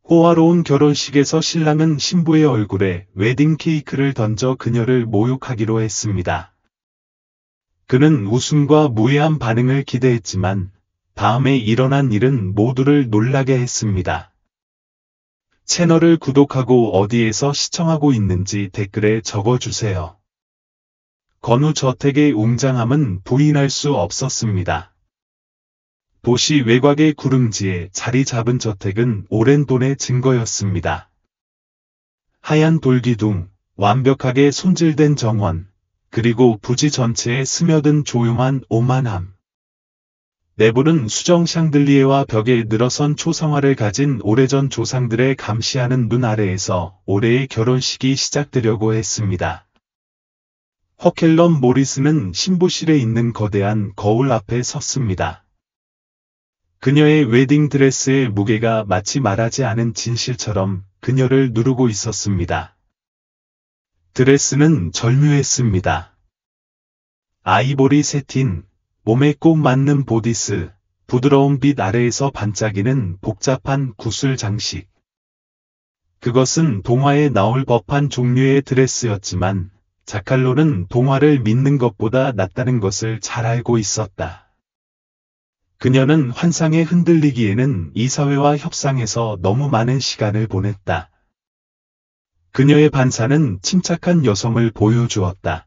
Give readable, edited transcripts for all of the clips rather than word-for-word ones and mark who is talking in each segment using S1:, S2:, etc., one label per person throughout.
S1: 호화로운 결혼식에서 신랑은 신부의 얼굴에 웨딩 케이크를 던져 그녀를 모욕하기로 했습니다. 그는 웃음과 무해한 반응을 기대했지만 다음에 일어난 일은 모두를 놀라게 했습니다. 채널을 구독하고 어디에서 시청하고 있는지 댓글에 적어주세요. 건우저택의 웅장함은 부인할 수 없었습니다. 도시 외곽의 구릉지에 자리 잡은 저택은 오랜 돈의 증거였습니다. 하얀 돌기둥, 완벽하게 손질된 정원, 그리고 부지 전체에 스며든 조용한 오만함. 내부는 수정 샹들리에와 벽에 늘어선 초성화를 가진 오래전 조상들의 감시하는 눈 아래에서 올해의 결혼식이 시작되려고 했습니다. 허켈런 모리스는 신부실에 있는 거대한 거울 앞에 섰습니다. 그녀의 웨딩드레스의 무게가 마치 말하지 않은 진실처럼 그녀를 누르고 있었습니다. 드레스는 절묘했습니다. 아이보리 세틴, 몸에 꼭 맞는 보디스, 부드러운 빛 아래에서 반짝이는 복잡한 구슬 장식. 그것은 동화에 나올 법한 종류의 드레스였지만 자칼로는 동화를 믿는 것보다 낫다는 것을 잘 알고 있었다. 그녀는 환상에 흔들리기에는 이 사회와 협상에서 너무 많은 시간을 보냈다. 그녀의 반사는 침착한 여성을 보여주었다.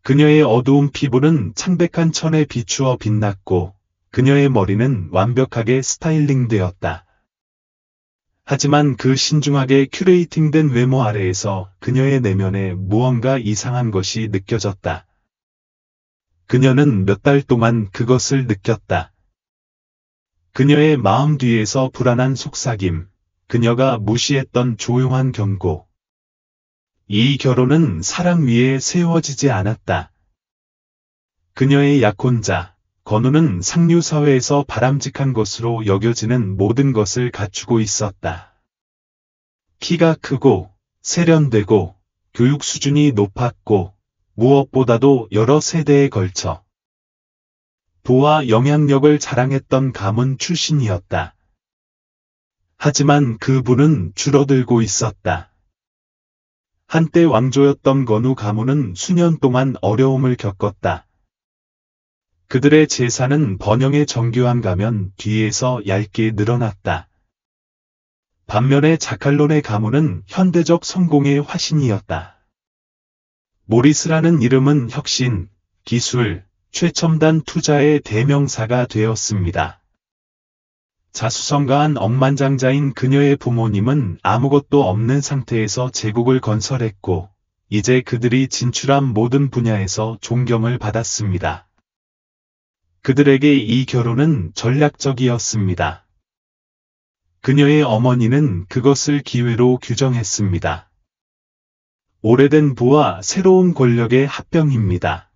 S1: 그녀의 어두운 피부는 창백한 천에 비추어 빛났고 그녀의 머리는 완벽하게 스타일링되었다. 하지만 그 신중하게 큐레이팅된 외모 아래에서 그녀의 내면에 무언가 이상한 것이 느껴졌다. 그녀는 몇 달 동안 그것을 느꼈다. 그녀의 마음 뒤에서 불안한 속삭임, 그녀가 무시했던 조용한 경고. 이 결혼은 사랑 위에 세워지지 않았다. 그녀의 약혼자, 건우는 상류사회에서 바람직한 것으로 여겨지는 모든 것을 갖추고 있었다. 키가 크고, 세련되고, 교육 수준이 높았고, 무엇보다도 여러 세대에 걸쳐 부와 영향력을 자랑했던 가문 출신이었다. 하지만 그 부는 줄어들고 있었다. 한때 왕조였던 건우 가문은 수년 동안 어려움을 겪었다. 그들의 재산은 번영의 정교한 가면 뒤에서 얇게 늘어났다. 반면에 자칼론의 가문은 현대적 성공의 화신이었다. 모리스라는 이름은 혁신, 기술, 최첨단 투자의 대명사가 되었습니다. 자수성가한 억만장자인 그녀의 부모님은 아무것도 없는 상태에서 제국을 건설했고, 이제 그들이 진출한 모든 분야에서 존경을 받았습니다. 그들에게 이 결혼은 전략적이었습니다. 그녀의 어머니는 그것을 기회로 규정했습니다. 오래된 부와 새로운 권력의 합병입니다.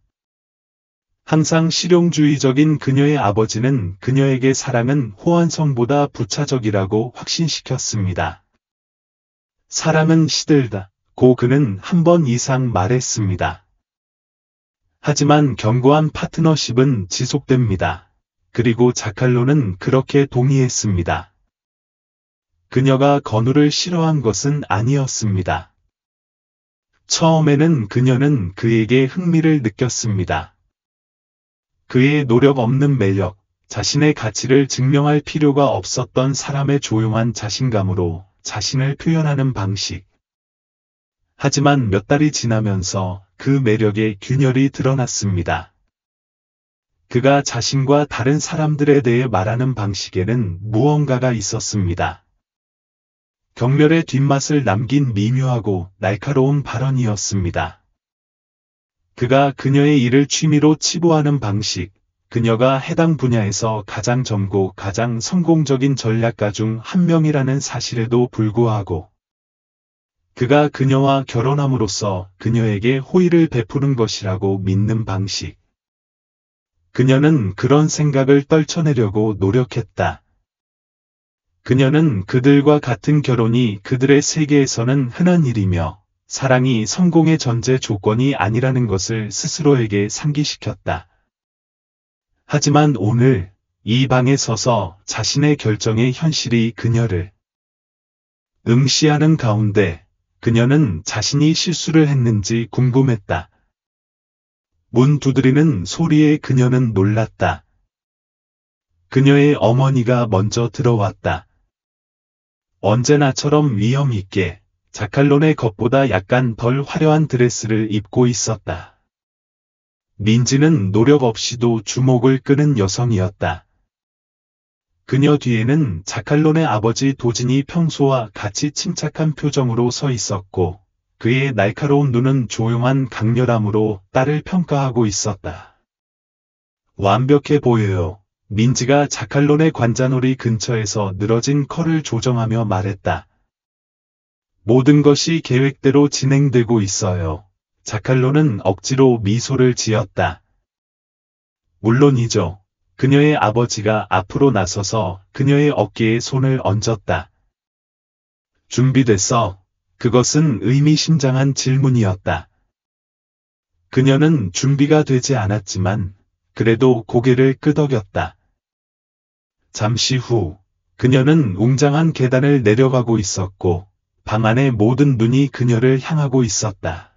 S1: 항상 실용주의적인 그녀의 아버지는 그녀에게 사랑은 호환성보다 부차적이라고 확신시켰습니다. 사랑은 시들다고 그는 한 번 이상 말했습니다. 하지만 견고한 파트너십은 지속됩니다. 그리고 자칼로는 그렇게 동의했습니다. 그녀가 건우를 싫어한 것은 아니었습니다. 처음에는 그녀는 그에게 흥미를 느꼈습니다. 그의 노력 없는 매력, 자신의 가치를 증명할 필요가 없었던 사람의 조용한 자신감으로 자신을 표현하는 방식. 하지만 몇 달이 지나면서 그 매력의 균열이 드러났습니다. 그가 자신과 다른 사람들에 대해 말하는 방식에는 무언가가 있었습니다. 경멸의 뒷맛을 남긴 미묘하고 날카로운 발언이었습니다. 그가 그녀의 일을 취미로 치부하는 방식, 그녀가 해당 분야에서 가장 젊고 가장 성공적인 전략가 중 한 명이라는 사실에도 불구하고, 그가 그녀와 결혼함으로써 그녀에게 호의를 베푸는 것이라고 믿는 방식. 그녀는 그런 생각을 떨쳐내려고 노력했다. 그녀는 그들과 같은 결혼이 그들의 세계에서는 흔한 일이며 사랑이 성공의 전제 조건이 아니라는 것을 스스로에게 상기시켰다. 하지만 오늘 이 방에 서서 자신의 결정의 현실이 그녀를 응시하는 가운데 그녀는 자신이 실수를 했는지 궁금했다. 문 두드리는 소리에 그녀는 놀랐다. 그녀의 어머니가 먼저 들어왔다. 언제나처럼 위험 있게 자칼론의 것보다 약간 덜 화려한 드레스를 입고 있었다. 민지는 노력 없이도 주목을 끄는 여성이었다. 그녀 뒤에는 자칼론의 아버지 도진이 평소와 같이 침착한 표정으로 서 있었고 그의 날카로운 눈은 조용한 강렬함으로 딸을 평가하고 있었다. 완벽해 보여요. 민지가 자칼론의 관자놀이 근처에서 늘어진 컬을 조정하며 말했다. 모든 것이 계획대로 진행되고 있어요. 자칼론은 억지로 미소를 지었다. 물론이죠. 그녀의 아버지가 앞으로 나서서 그녀의 어깨에 손을 얹었다. 준비됐어? 그것은 의미심장한 질문이었다. 그녀는 준비가 되지 않았지만 그래도 고개를 끄덕였다. 잠시 후 그녀는 웅장한 계단을 내려가고 있었고 방 안의 모든 눈이 그녀를 향하고 있었다.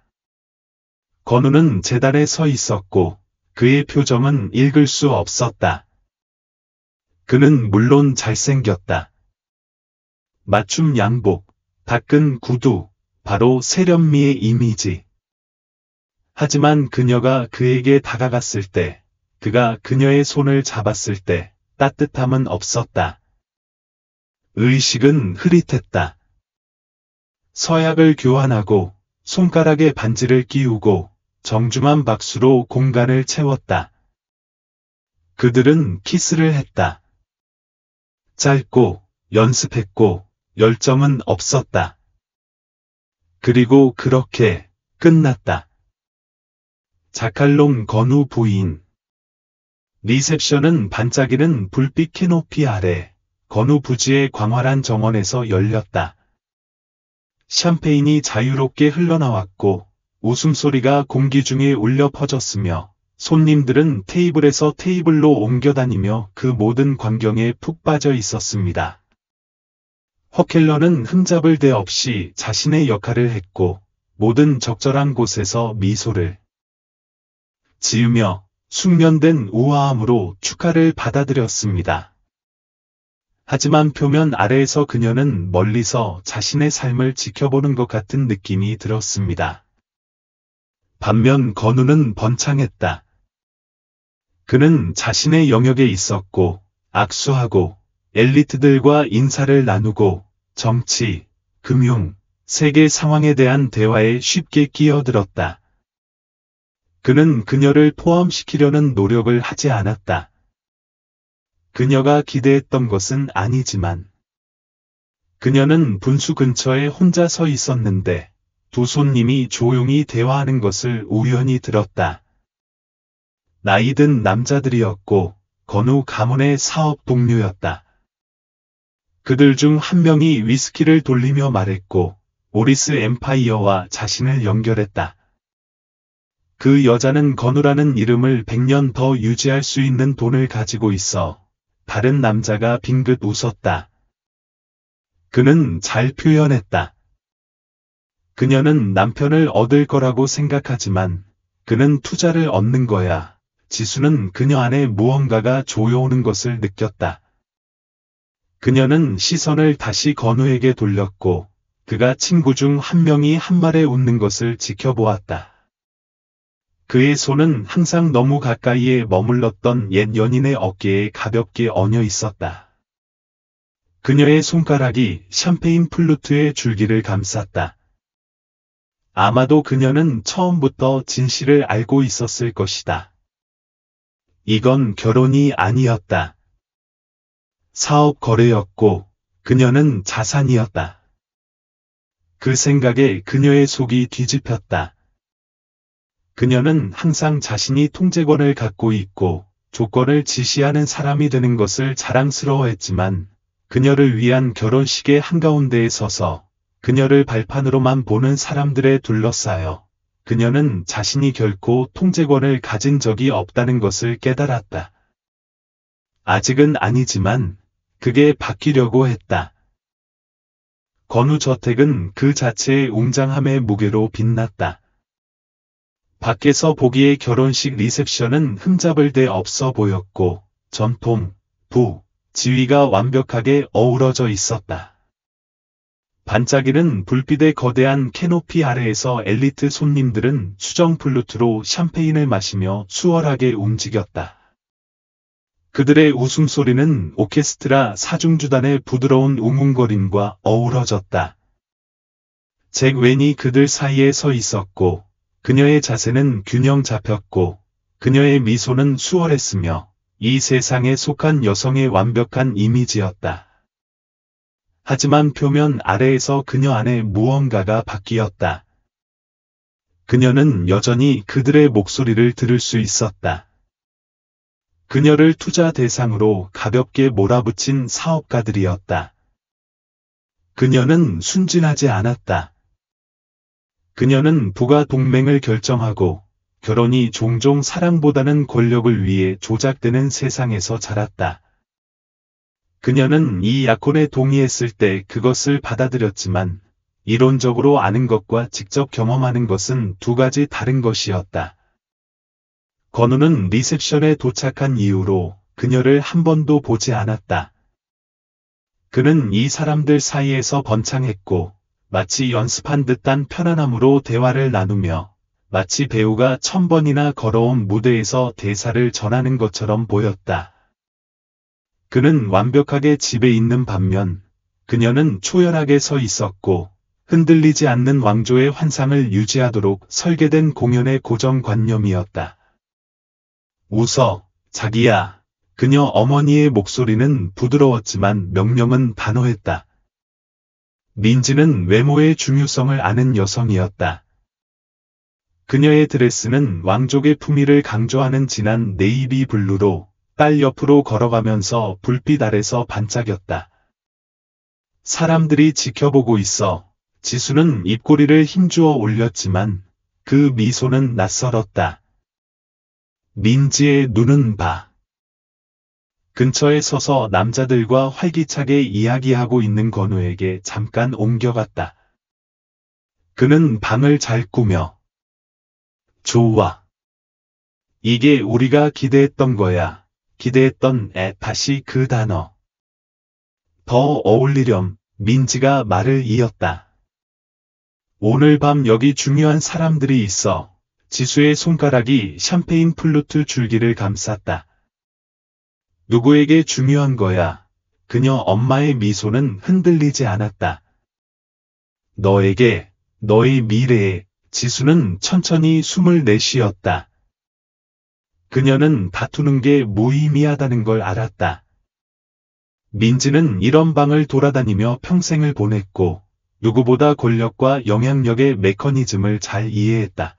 S1: 건우는 재단에 서 있었고 그의 표정은 읽을 수 없었다. 그는 물론 잘생겼다. 맞춤 양복, 닦은 구두, 바로 세련미의 이미지. 하지만 그녀가 그에게 다가갔을 때, 그가 그녀의 손을 잡았을 때 따뜻함은 없었다. 의식은 흐릿했다. 서약을 교환하고 손가락에 반지를 끼우고 정중한 박수로 공간을 채웠다. 그들은 키스를 했다. 짧고 연습했고 열정은 없었다. 그리고 그렇게 끝났다. 자칼론 건우 부인. 리셉션은 반짝이는 불빛 캐노피 아래 건우 부지의 광활한 정원에서 열렸다. 샴페인이 자유롭게 흘러나왔고 웃음소리가 공기 중에 울려 퍼졌으며 손님들은 테이블에서 테이블로 옮겨다니며 그 모든 광경에 푹 빠져 있었습니다. 허켈러는 흠잡을 데 없이 자신의 역할을 했고 모든 적절한 곳에서 미소를 지으며 숙련된 우아함으로 축하를 받아들였습니다. 하지만 표면 아래에서 그녀는 멀리서 자신의 삶을 지켜보는 것 같은 느낌이 들었습니다. 반면 건우는 번창했다. 그는 자신의 영역에 있었고 악수하고 엘리트들과 인사를 나누고 정치, 금융, 세계 상황에 대한 대화에 쉽게 끼어들었다. 그는 그녀를 포함시키려는 노력을 하지 않았다. 그녀가 기대했던 것은 아니지만 그녀는 분수 근처에 혼자 서 있었는데 두 손님이 조용히 대화하는 것을 우연히 들었다. 나이든 남자들이었고 건우 가문의 사업 동료였다. 그들 중 한 명이 위스키를 돌리며 말했고 오리스 엠파이어와 자신을 연결했다. 그 여자는 건우라는 이름을 100년 더 유지할 수 있는 돈을 가지고 있어 다른 남자가 빙긋 웃었다. 그는 잘 표현했다. 그녀는 남편을 얻을 거라고 생각하지만 그는 투자를 얻는 거야. 지수는 그녀 안에 무언가가 조여오는 것을 느꼈다. 그녀는 시선을 다시 건우에게 돌렸고 그가 친구 중 한 명이 한 말에 웃는 것을 지켜보았다. 그의 손은 항상 너무 가까이에 머물렀던 옛 연인의 어깨에 가볍게 얹어 있었다. 그녀의 손가락이 샴페인 플루트의 줄기를 감쌌다. 아마도 그녀는 처음부터 진실을 알고 있었을 것이다. 이건 결혼이 아니었다. 사업 거래였고 그녀는 자산이었다. 그 생각에 그녀의 속이 뒤집혔다. 그녀는 항상 자신이 통제권을 갖고 있고 조건을 지시하는 사람이 되는 것을 자랑스러워했지만 그녀를 위한 결혼식의 한가운데에 서서 그녀를 발판으로만 보는 사람들에 둘러싸여 그녀는 자신이 결코 통제권을 가진 적이 없다는 것을 깨달았다. 아직은 아니지만 그게 바뀌려고 했다. 건우 저택은 그 자체의 웅장함의 무게로 빛났다. 밖에서 보기에 결혼식 리셉션은 흠잡을 데 없어 보였고 전통, 부, 지위가 완벽하게 어우러져 있었다. 반짝이는 불빛의 거대한 캐노피 아래에서 엘리트 손님들은 수정 플루트로 샴페인을 마시며 수월하게 움직였다. 그들의 웃음소리는 오케스트라 사중주단의 부드러운 웅웅거림과 어우러졌다. 잭 웬이 그들 사이에 서 있었고 그녀의 자세는 균형 잡혔고 그녀의 미소는 수월했으며 이 세상에 속한 여성의 완벽한 이미지였다. 하지만 표면 아래에서 그녀 안에 무언가가 바뀌었다. 그녀는 여전히 그들의 목소리를 들을 수 있었다. 그녀를 투자 대상으로 가볍게 몰아붙인 사업가들이었다. 그녀는 순진하지 않았다. 그녀는 부가 동맹을 결정하고 결혼이 종종 사랑보다는 권력을 위해 조작되는 세상에서 자랐다. 그녀는 이 약혼에 동의했을 때 그것을 받아들였지만 이론적으로 아는 것과 직접 경험하는 것은 두 가지 다른 것이었다. 건우는 리셉션에 도착한 이후로 그녀를 한 번도 보지 않았다. 그는 이 사람들 사이에서 번창했고 마치 연습한 듯한 편안함으로 대화를 나누며 마치 배우가 1000번이나 걸어온 무대에서 대사를 전하는 것처럼 보였다. 그는 완벽하게 집에 있는 반면 그녀는 초연하게 서 있었고 흔들리지 않는 왕조의 환상을 유지하도록 설계된 공연의 고정관념이었다. 웃어, 자기야. 그녀 어머니의 목소리는 부드러웠지만 명령은 단호했다. 민지는 외모의 중요성을 아는 여성이었다. 그녀의 드레스는 왕족의 품위를 강조하는 진한 네이비 블루로 딸 옆으로 걸어가면서 불빛 아래서 반짝였다. 사람들이 지켜보고 있어. 지수는 입꼬리를 힘주어 올렸지만 그 미소는 낯설었다. 민지의 눈은 봐. 근처에 서서 남자들과 활기차게 이야기하고 있는 건우에게 잠깐 옮겨갔다. 그는 방을 잘 꾸며. 좋아. 이게 우리가 기대했던 거야. 기대했던 다시 그 단어. 더 어울리렴. 민지가 말을 이었다. 오늘 밤 여기 중요한 사람들이 있어. 지수의 손가락이 샴페인 플루트 줄기를 감쌌다. 누구에게 중요한 거야? 그녀 엄마의 미소는 흔들리지 않았다. 너에게, 너의 미래에. 지수는 천천히 숨을 내쉬었다. 그녀는 다투는 게 무의미하다는 걸 알았다. 민지는 이런 방을 돌아다니며 평생을 보냈고 누구보다 권력과 영향력의 메커니즘을 잘 이해했다.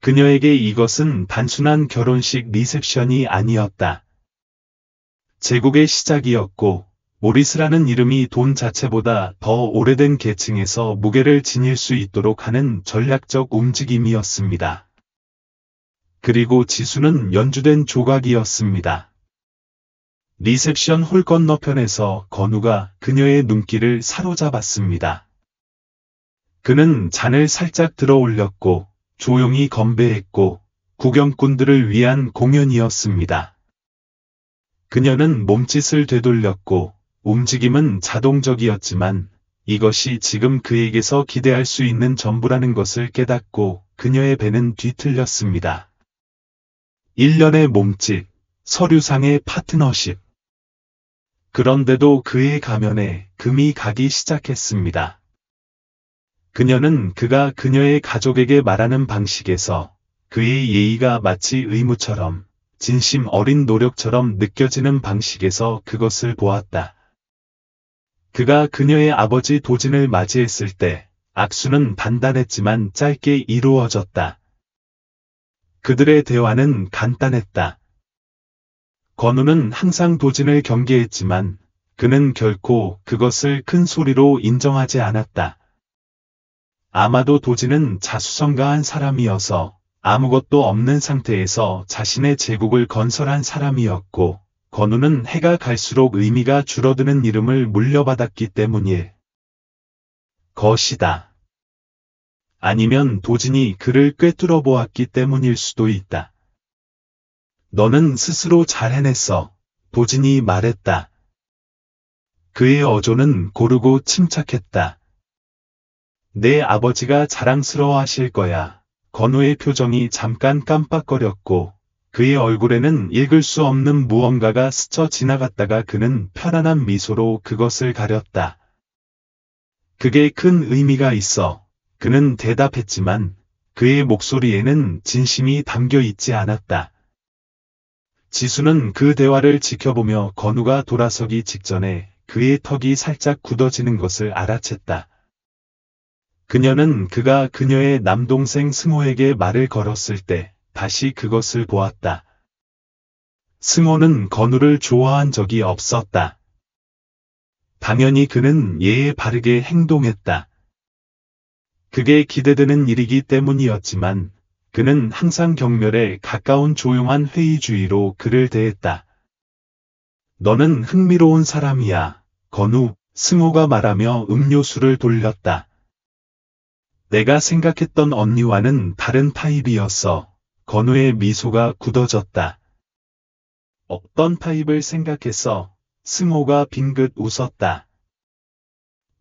S1: 그녀에게 이것은 단순한 결혼식 리셉션이 아니었다. 제국의 시작이었고 모리스라는 이름이 돈 자체보다 더 오래된 계층에서 무게를 지닐 수 있도록 하는 전략적 움직임이었습니다. 그리고 지수는 연주된 조각이었습니다. 리셉션 홀 건너편에서 건우가 그녀의 눈길을 사로잡았습니다. 그는 잔을 살짝 들어 올렸고 조용히 건배했고 구경꾼들을 위한 공연이었습니다. 그녀는 몸짓을 되돌렸고 움직임은 자동적이었지만 이것이 지금 그에게서 기대할 수 있는 전부라는 것을 깨닫고 그녀의 배는 뒤틀렸습니다. 1년의 몸짓, 서류상의 파트너십. 그런데도 그의 가면에 금이 가기 시작했습니다. 그녀는 그가 그녀의 가족에게 말하는 방식에서 그의 예의가 마치 의무처럼 진심 어린 노력처럼 느껴지는 방식에서 그것을 보았다. 그가 그녀의 아버지 도진을 맞이했을 때 악수는 단단했지만 짧게 이루어졌다. 그들의 대화는 간단했다. 건우는 항상 도진을 경계했지만 그는 결코 그것을 큰 소리로 인정하지 않았다. 아마도 도진은 자수성가한 사람이어서 아무것도 없는 상태에서 자신의 제국을 건설한 사람이었고 건우는 해가 갈수록 의미가 줄어드는 이름을 물려받았기 때문일 것이다. 아니면 도진이 그를 꿰뚫어 보았기 때문일 수도 있다. 너는 스스로 잘 해냈어. 도진이 말했다. 그의 어조는 고르고 침착했다. 내 아버지가 자랑스러워하실 거야. 건우의 표정이 잠깐 깜빡거렸고 그의 얼굴에는 읽을 수 없는 무언가가 스쳐 지나갔다가 그는 편안한 미소로 그것을 가렸다. 그게 큰 의미가 있어. 그는 대답했지만 그의 목소리에는 진심이 담겨 있지 않았다. 지수는 그 대화를 지켜보며 건우가 돌아서기 직전에 그의 턱이 살짝 굳어지는 것을 알아챘다. 그녀는 그가 그녀의 남동생 승호에게 말을 걸었을 때 다시 그것을 보았다. 승호는 건우를 좋아한 적이 없었다. 당연히 그는 예에 바르게 행동했다. 그게 기대되는 일이기 때문이었지만 그는 항상 경멸에 가까운 조용한 회의주의로 그를 대했다. 너는 흥미로운 사람이야, 건우, 승호가 말하며 음료수를 돌렸다. 내가 생각했던 언니와는 다른 타입이었어. 건우의 미소가 굳어졌다. 어떤 타입을 생각했어? 승호가 빙긋 웃었다.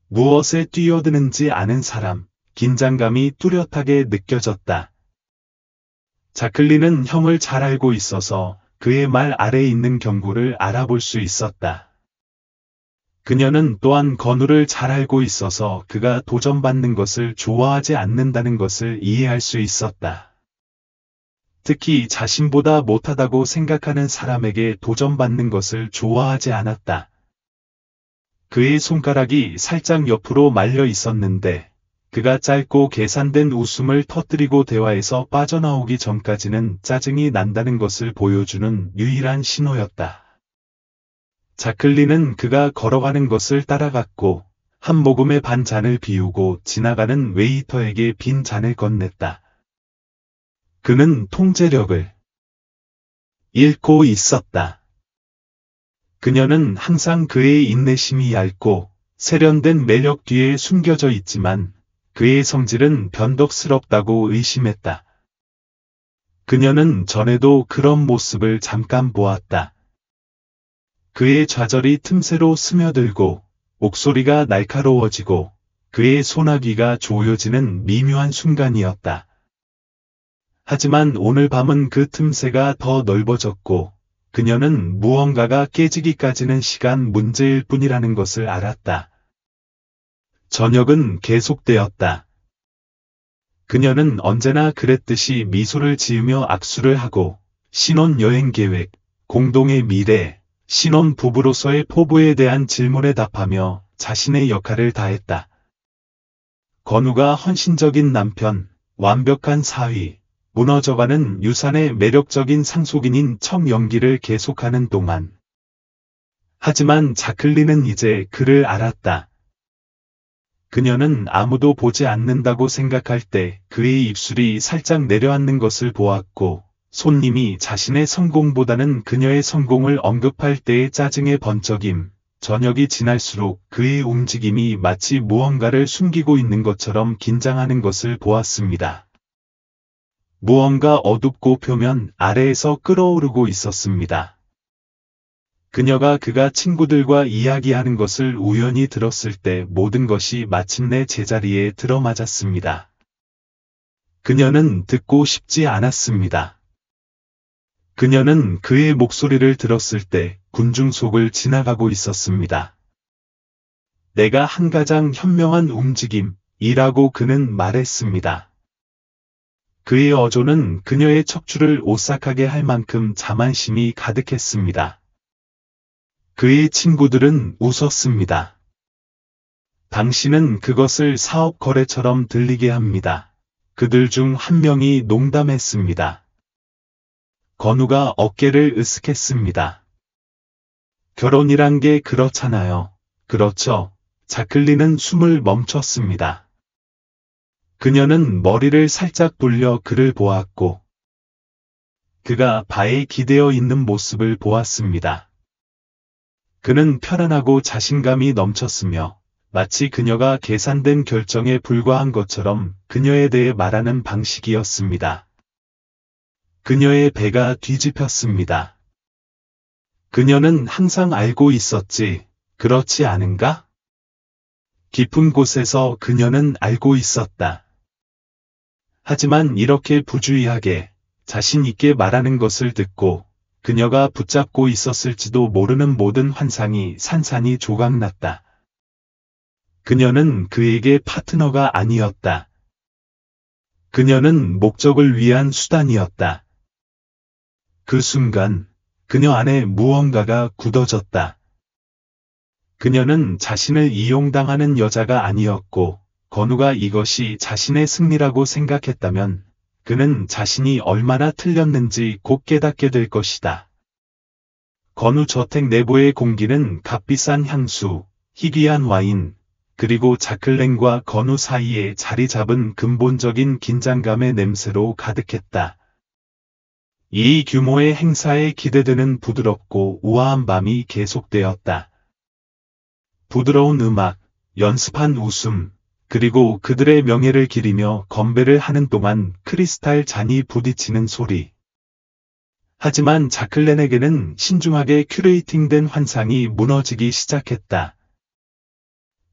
S1: 무엇에 뛰어드는지 아는 사람, 긴장감이 뚜렷하게 느껴졌다. 자클린은 형을 잘 알고 있어서 그의 말 아래에 있는 경고를 알아볼 수 있었다. 그녀는 또한 건우를 잘 알고 있어서 그가 도전받는 것을 좋아하지 않는다는 것을 이해할 수 있었다. 특히 자신보다 못하다고 생각하는 사람에게 도전받는 것을 좋아하지 않았다. 그의 손가락이 살짝 옆으로 말려 있었는데 그가 짧고 계산된 웃음을 터뜨리고 대화에서 빠져나오기 전까지는 짜증이 난다는 것을 보여주는 유일한 신호였다. 자클린은 그가 걸어가는 것을 따라갔고 한 모금의 반 잔을 비우고 지나가는 웨이터에게 빈 잔을 건넸다. 그는 통제력을 잃고 있었다. 그녀는 항상 그의 인내심이 얇고 세련된 매력 뒤에 숨겨져 있지만 그의 성질은 변덕스럽다고 의심했다. 그녀는 전에도 그런 모습을 잠깐 보았다. 그의 좌절이 틈새로 스며들고 목소리가 날카로워지고 그의 소나기가 조여지는 미묘한 순간이었다. 하지만 오늘 밤은 그 틈새가 더 넓어졌고 그녀는 무언가가 깨지기까지는 시간 문제일 뿐이라는 것을 알았다. 저녁은 계속되었다. 그녀는 언제나 그랬듯이 미소를 지으며 악수를 하고 신혼여행 계획, 공동의 미래, 신혼부부로서의 포부에 대한 질문에 답하며 자신의 역할을 다했다. 건우가 헌신적인 남편, 완벽한 사위, 무너져가는 유산의 매력적인 상속인인 척 연기를 계속하는 동안. 하지만 자클린은 이제 그를 알았다. 그녀는 아무도 보지 않는다고 생각할 때 그의 입술이 살짝 내려앉는 것을 보았고 손님이 자신의 성공보다는 그녀의 성공을 언급할 때의 짜증의 번쩍임, 저녁이 지날수록 그의 움직임이 마치 무언가를 숨기고 있는 것처럼 긴장하는 것을 보았습니다. 무언가 어둡고 표면 아래에서 끓어오르고 있었습니다. 그가 친구들과 이야기하는 것을 우연히 들었을 때 모든 것이 마침내 제자리에 들어맞았습니다. 그녀는 듣고 싶지 않았습니다. 그녀는 그의 목소리를 들었을 때 군중 속을 지나가고 있었습니다. 내가 한 가장 현명한 움직임이라고 그는 말했습니다. 그의 어조는 그녀의 척추를 오싹하게 할 만큼 자만심이 가득했습니다. 그의 친구들은 웃었습니다. 당신은 그것을 사업 거래처럼 들리게 합니다. 그들 중 한 명이 농담했습니다. 건우가 어깨를 으쓱했습니다. 결혼이란 게 그렇잖아요. 그렇죠. 자클린은 숨을 멈췄습니다. 그녀는 머리를 살짝 돌려 그를 보았고 그가 바에 기대어 있는 모습을 보았습니다. 그는 편안하고 자신감이 넘쳤으며 마치 그녀가 계산된 결정에 불과한 것처럼 그녀에 대해 말하는 방식이었습니다. 그녀의 배가 뒤집혔습니다. 그녀는 항상 알고 있었지, 그렇지 않은가? 깊은 곳에서 그녀는 알고 있었다. 하지만 이렇게 부주의하게, 자신 있게 말하는 것을 듣고 그녀가 붙잡고 있었을지도 모르는 모든 환상이 산산이 조각났다. 그녀는 그에게 파트너가 아니었다. 그녀는 목적을 위한 수단이었다. 그 순간 그녀 안에 무언가가 굳어졌다. 그녀는 자신을 이용당하는 여자가 아니었고 건우가 이것이 자신의 승리라고 생각했다면 그는 자신이 얼마나 틀렸는지 곧 깨닫게 될 것이다. 건우 저택 내부의 공기는 값비싼 향수, 희귀한 와인, 그리고 자클렌과 건우 사이에 자리 잡은 근본적인 긴장감의 냄새로 가득했다. 이 규모의 행사에 기대되는 부드럽고 우아한 밤이 계속되었다. 부드러운 음악, 연습한 웃음, 그리고 그들의 명예를 기리며 건배를 하는 동안 크리스탈 잔이 부딪히는 소리. 하지만 자클렌에게는 신중하게 큐레이팅된 환상이 무너지기 시작했다.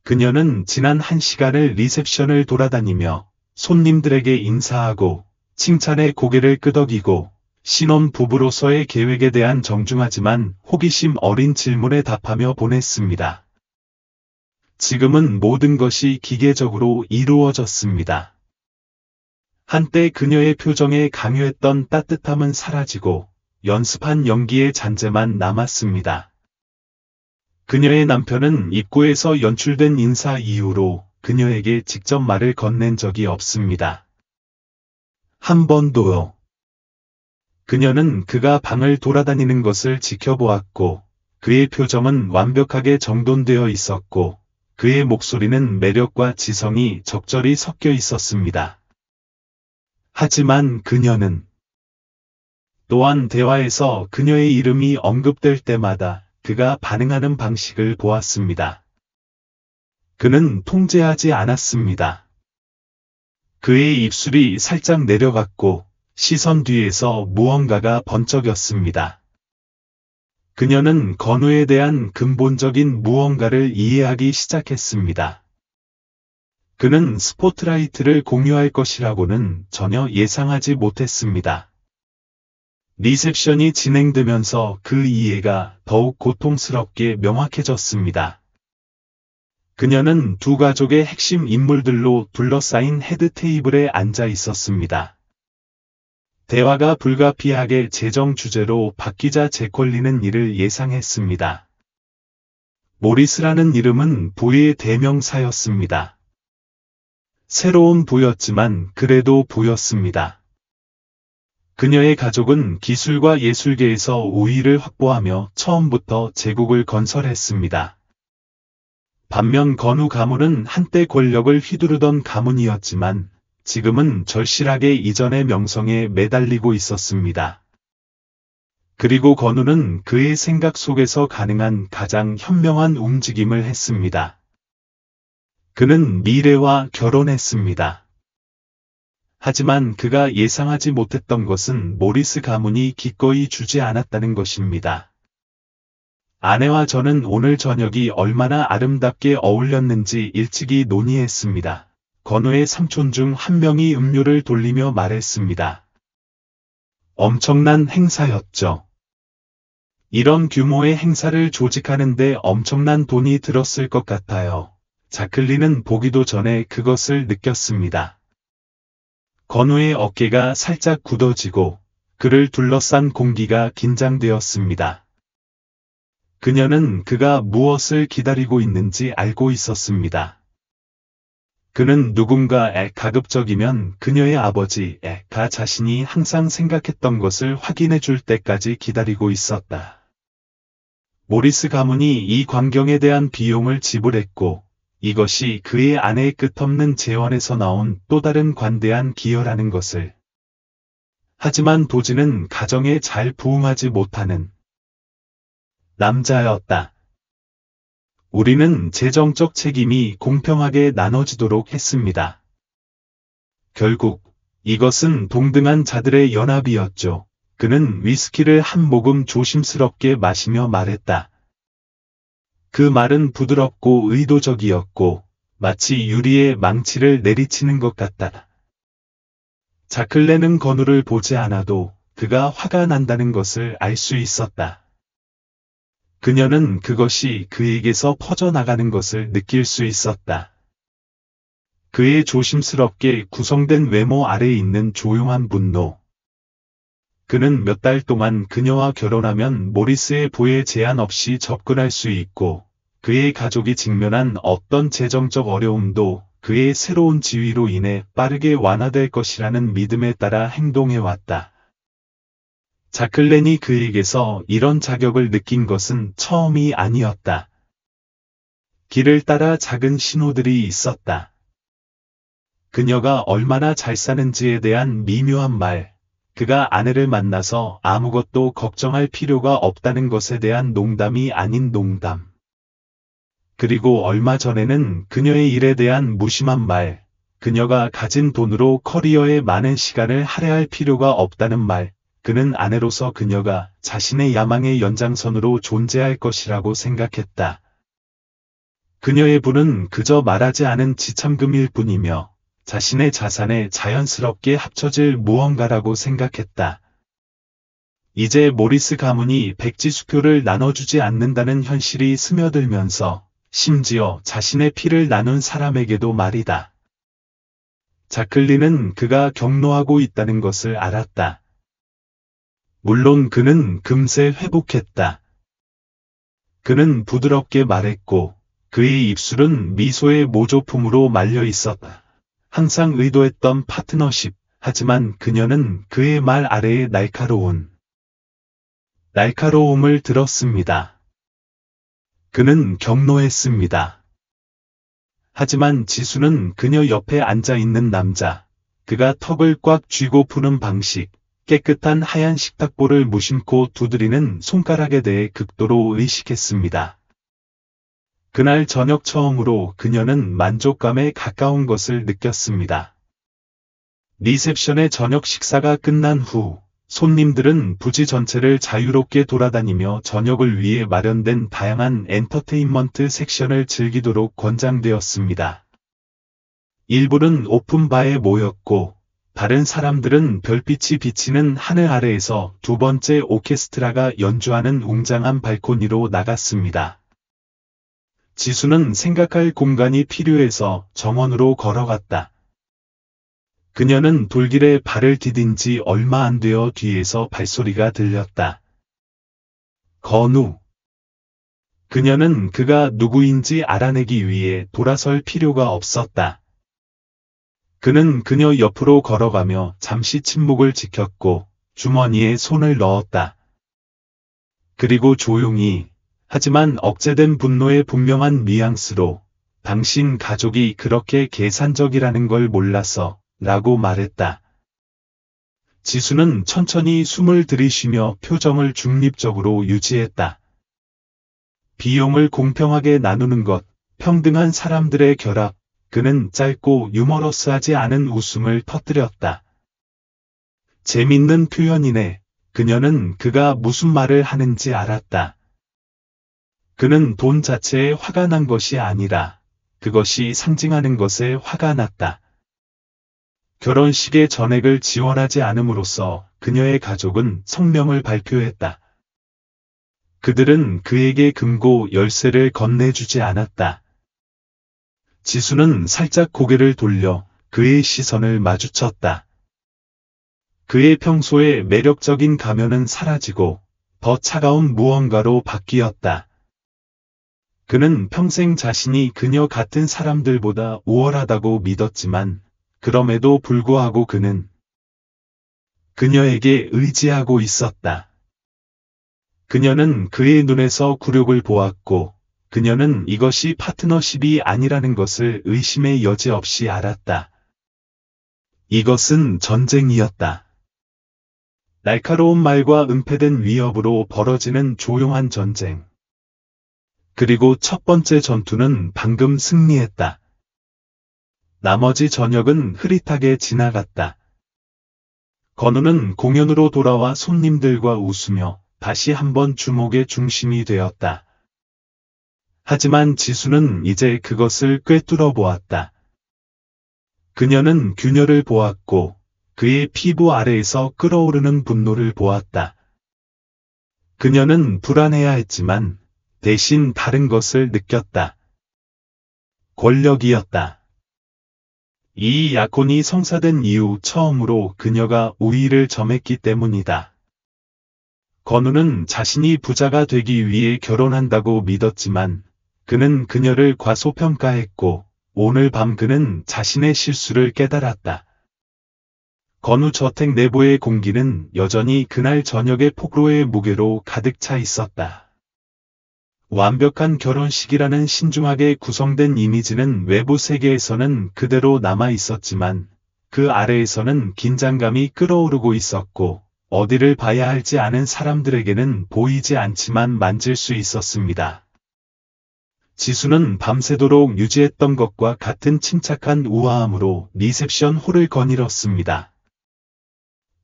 S1: 그녀는 지난 1시간을 리셉션을 돌아다니며 손님들에게 인사하고 칭찬에 고개를 끄덕이고 신혼 부부로서의 계획에 대한 정중하지만 호기심 어린 질문에 답하며 보냈습니다. 지금은 모든 것이 기계적으로 이루어졌습니다. 한때 그녀의 표정에 강요했던 따뜻함은 사라지고 연습한 연기의 잔재만 남았습니다. 그녀의 남편은 입구에서 연출된 인사 이후로 그녀에게 직접 말을 건넨 적이 없습니다. 한 번도요. 그녀는 그가 방을 돌아다니는 것을 지켜보았고 그의 표정은 완벽하게 정돈되어 있었고 그의 목소리는 매력과 지성이 적절히 섞여 있었습니다. 하지만 그녀는 또한 대화에서 그녀의 이름이 언급될 때마다 그가 반응하는 방식을 보았습니다. 그는 통제하지 않았습니다. 그의 입술이 살짝 내려갔고 시선 뒤에서 무언가가 번쩍였습니다. 그녀는 건우에 대한 근본적인 무언가를 이해하기 시작했습니다. 그는 스포트라이트를 공유할 것이라고는 전혀 예상하지 못했습니다. 리셉션이 진행되면서 그 이해가 더욱 고통스럽게 명확해졌습니다. 그녀는 두 가족의 핵심 인물들로 둘러싸인 헤드 테이블에 앉아 있었습니다. 대화가 불가피하게 재정 주제로 바뀌자 제콜리는 이를 예상했습니다. 모리스라는 이름은 부의 대명사였습니다. 새로운 부였지만 그래도 부였습니다. 그녀의 가족은 기술과 예술계에서 우위를 확보하며 처음부터 제국을 건설했습니다. 반면 건우 가문은 한때 권력을 휘두르던 가문이었지만 지금은 절실하게 이전의 명성에 매달리고 있었습니다. 그리고 건우는 그의 생각 속에서 가능한 가장 현명한 움직임을 했습니다. 그는 미래와 결혼했습니다. 하지만 그가 예상하지 못했던 것은 모리스 가문이 기꺼이 주지 않았다는 것입니다. 아내와 저는 오늘 저녁이 얼마나 아름답게 어울렸는지 일찍이 논의했습니다. 건우의 삼촌 중 한 명이 음료를 돌리며 말했습니다. 엄청난 행사였죠. 이런 규모의 행사를 조직하는데 엄청난 돈이 들었을 것 같아요. 자클린은 보기도 전에 그것을 느꼈습니다. 건우의 어깨가 살짝 굳어지고 그를 둘러싼 공기가 긴장되었습니다. 그녀는 그가 무엇을 기다리고 있는지 알고 있었습니다. 그는 누군가에 가급적이면 그녀의 아버지가 자신이 항상 생각했던 것을 확인해 줄 때까지 기다리고 있었다. 모리스 가문이 이 광경에 대한 비용을 지불했고 이것이 그의 아내의 끝없는 재원에서 나온 또 다른 관대한 기여라는 것을. 하지만 도지는 가정에 잘 부응하지 못하는 남자였다. 우리는 재정적 책임이 공평하게 나눠지도록 했습니다. 결국 이것은 동등한 자들의 연합이었죠. 그는 위스키를 한 모금 조심스럽게 마시며 말했다. 그 말은 부드럽고 의도적이었고 마치 유리에 망치를 내리치는 것 같다. 자클레는 건우를 보지 않아도 그가 화가 난다는 것을 알 수 있었다. 그녀는 그것이 그에게서 퍼져나가는 것을 느낄 수 있었다. 그의 조심스럽게 구성된 외모 아래에 있는 조용한 분노. 그는 몇 달 동안 그녀와 결혼하면 모리스의 부에 제한 없이 접근할 수 있고 그의 가족이 직면한 어떤 재정적 어려움도 그의 새로운 지위로 인해 빠르게 완화될 것이라는 믿음에 따라 행동해왔다. 자클렌이 그에게서 이런 자격을 느낀 것은 처음이 아니었다. 길을 따라 작은 신호들이 있었다. 그녀가 얼마나 잘 사는지에 대한 미묘한 말, 그가 아내를 만나서 아무것도 걱정할 필요가 없다는 것에 대한 농담이 아닌 농담. 그리고 얼마 전에는 그녀의 일에 대한 무심한 말, 그녀가 가진 돈으로 커리어에 많은 시간을 할애할 필요가 없다는 말, 그는 아내로서 그녀가 자신의 야망의 연장선으로 존재할 것이라고 생각했다. 그녀의 부는 그저 말하지 않은 지참금일 뿐이며 자신의 자산에 자연스럽게 합쳐질 무언가라고 생각했다. 이제 모리스 가문이 백지수표를 나눠주지 않는다는 현실이 스며들면서 심지어 자신의 피를 나눈 사람에게도 말이다. 자클린은 그가 경로하고 있다는 것을 알았다. 물론 그는 금세 회복했다. 그는 부드럽게 말했고 그의 입술은 미소의 모조품으로 말려 있었다. 항상 의도했던 파트너십, 하지만 그녀는 그의 말 아래에 날카로움을 들었습니다. 그는 경로했습니다. 하지만 지수는 그녀 옆에 앉아 있는 남자, 그가 턱을 꽉 쥐고 푸는 방식, 깨끗한 하얀 식탁볼을 무심코 두드리는 손가락에 대해 극도로 의식했습니다. 그날 저녁 처음으로 그녀는 만족감에 가까운 것을 느꼈습니다. 리셉션의 저녁 식사가 끝난 후 손님들은 부지 전체를 자유롭게 돌아다니며 저녁을 위해 마련된 다양한 엔터테인먼트 섹션을 즐기도록 권장되었습니다. 일부는 오픈바에 모였고 다른 사람들은 별빛이 비치는 하늘 아래에서 두 번째 오케스트라가 연주하는 웅장한 발코니로 나갔습니다. 지수는 생각할 공간이 필요해서 정원으로 걸어갔다. 그녀는 돌길에 발을 디딘 지 얼마 안 되어 뒤에서 발소리가 들렸다. 건우. 그녀는 그가 누구인지 알아내기 위해 돌아설 필요가 없었다. 그는 그녀 옆으로 걸어가며 잠시 침묵을 지켰고 주머니에 손을 넣었다. 그리고 조용히, 하지만 억제된 분노의 분명한 뉘앙스로 당신 가족이 그렇게 계산적이라는 걸 몰라서 라고 말했다. 지수는 천천히 숨을 들이쉬며 표정을 중립적으로 유지했다. 비용을 공평하게 나누는 것, 평등한 사람들의 결합, 그는 짧고 유머러스하지 않은 웃음을 터뜨렸다. 재밌는 표현이네. 그녀는 그가 무슨 말을 하는지 알았다. 그는 돈 자체에 화가 난 것이 아니라 그것이 상징하는 것에 화가 났다. 결혼식의 전액을 지원하지 않음으로써 그녀의 가족은 성명을 발표했다. 그들은 그에게 금고 열쇠를 건네주지 않았다. 지수는 살짝 고개를 돌려 그의 시선을 마주쳤다. 그의 평소의 매력적인 가면은 사라지고 더 차가운 무언가로 바뀌었다. 그는 평생 자신이 그녀 같은 사람들보다 우월하다고 믿었지만 그럼에도 불구하고 그는 그녀에게 의지하고 있었다. 그녀는 그의 눈에서 굴욕을 보았고 그녀는 이것이 파트너십이 아니라는 것을 의심의 여지 없이 알았다. 이것은 전쟁이었다. 날카로운 말과 은폐된 위협으로 벌어지는 조용한 전쟁. 그리고 첫 번째 전투는 방금 승리했다. 나머지 저녁은 흐릿하게 지나갔다. 건우는 공연으로 돌아와 손님들과 웃으며 다시 한번 주목의 중심이 되었다. 하지만 지수는 이제 그것을 꿰뚫어 보았다. 그녀는 균열을 보았고 그의 피부 아래에서 끓어오르는 분노를 보았다. 그녀는 불안해야 했지만 대신 다른 것을 느꼈다. 권력이었다. 이 약혼이 성사된 이후 처음으로 그녀가 우위를 점했기 때문이다. 건우는 자신이 부자가 되기 위해 결혼한다고 믿었지만 그는 그녀를 과소평가했고 오늘 밤 그는 자신의 실수를 깨달았다. 건우 저택 내부의 공기는 여전히 그날 저녁의 폭로의 무게로 가득 차 있었다. 완벽한 결혼식이라는 신중하게 구성된 이미지는 외부 세계에서는 그대로 남아 있었지만 그 아래에서는 긴장감이 끓어오르고 있었고 어디를 봐야 할지 아는 사람들에게는 보이지 않지만 만질 수 있었습니다. 지수는 밤새도록 유지했던 것과 같은 침착한 우아함으로 리셉션 홀을 거닐었습니다.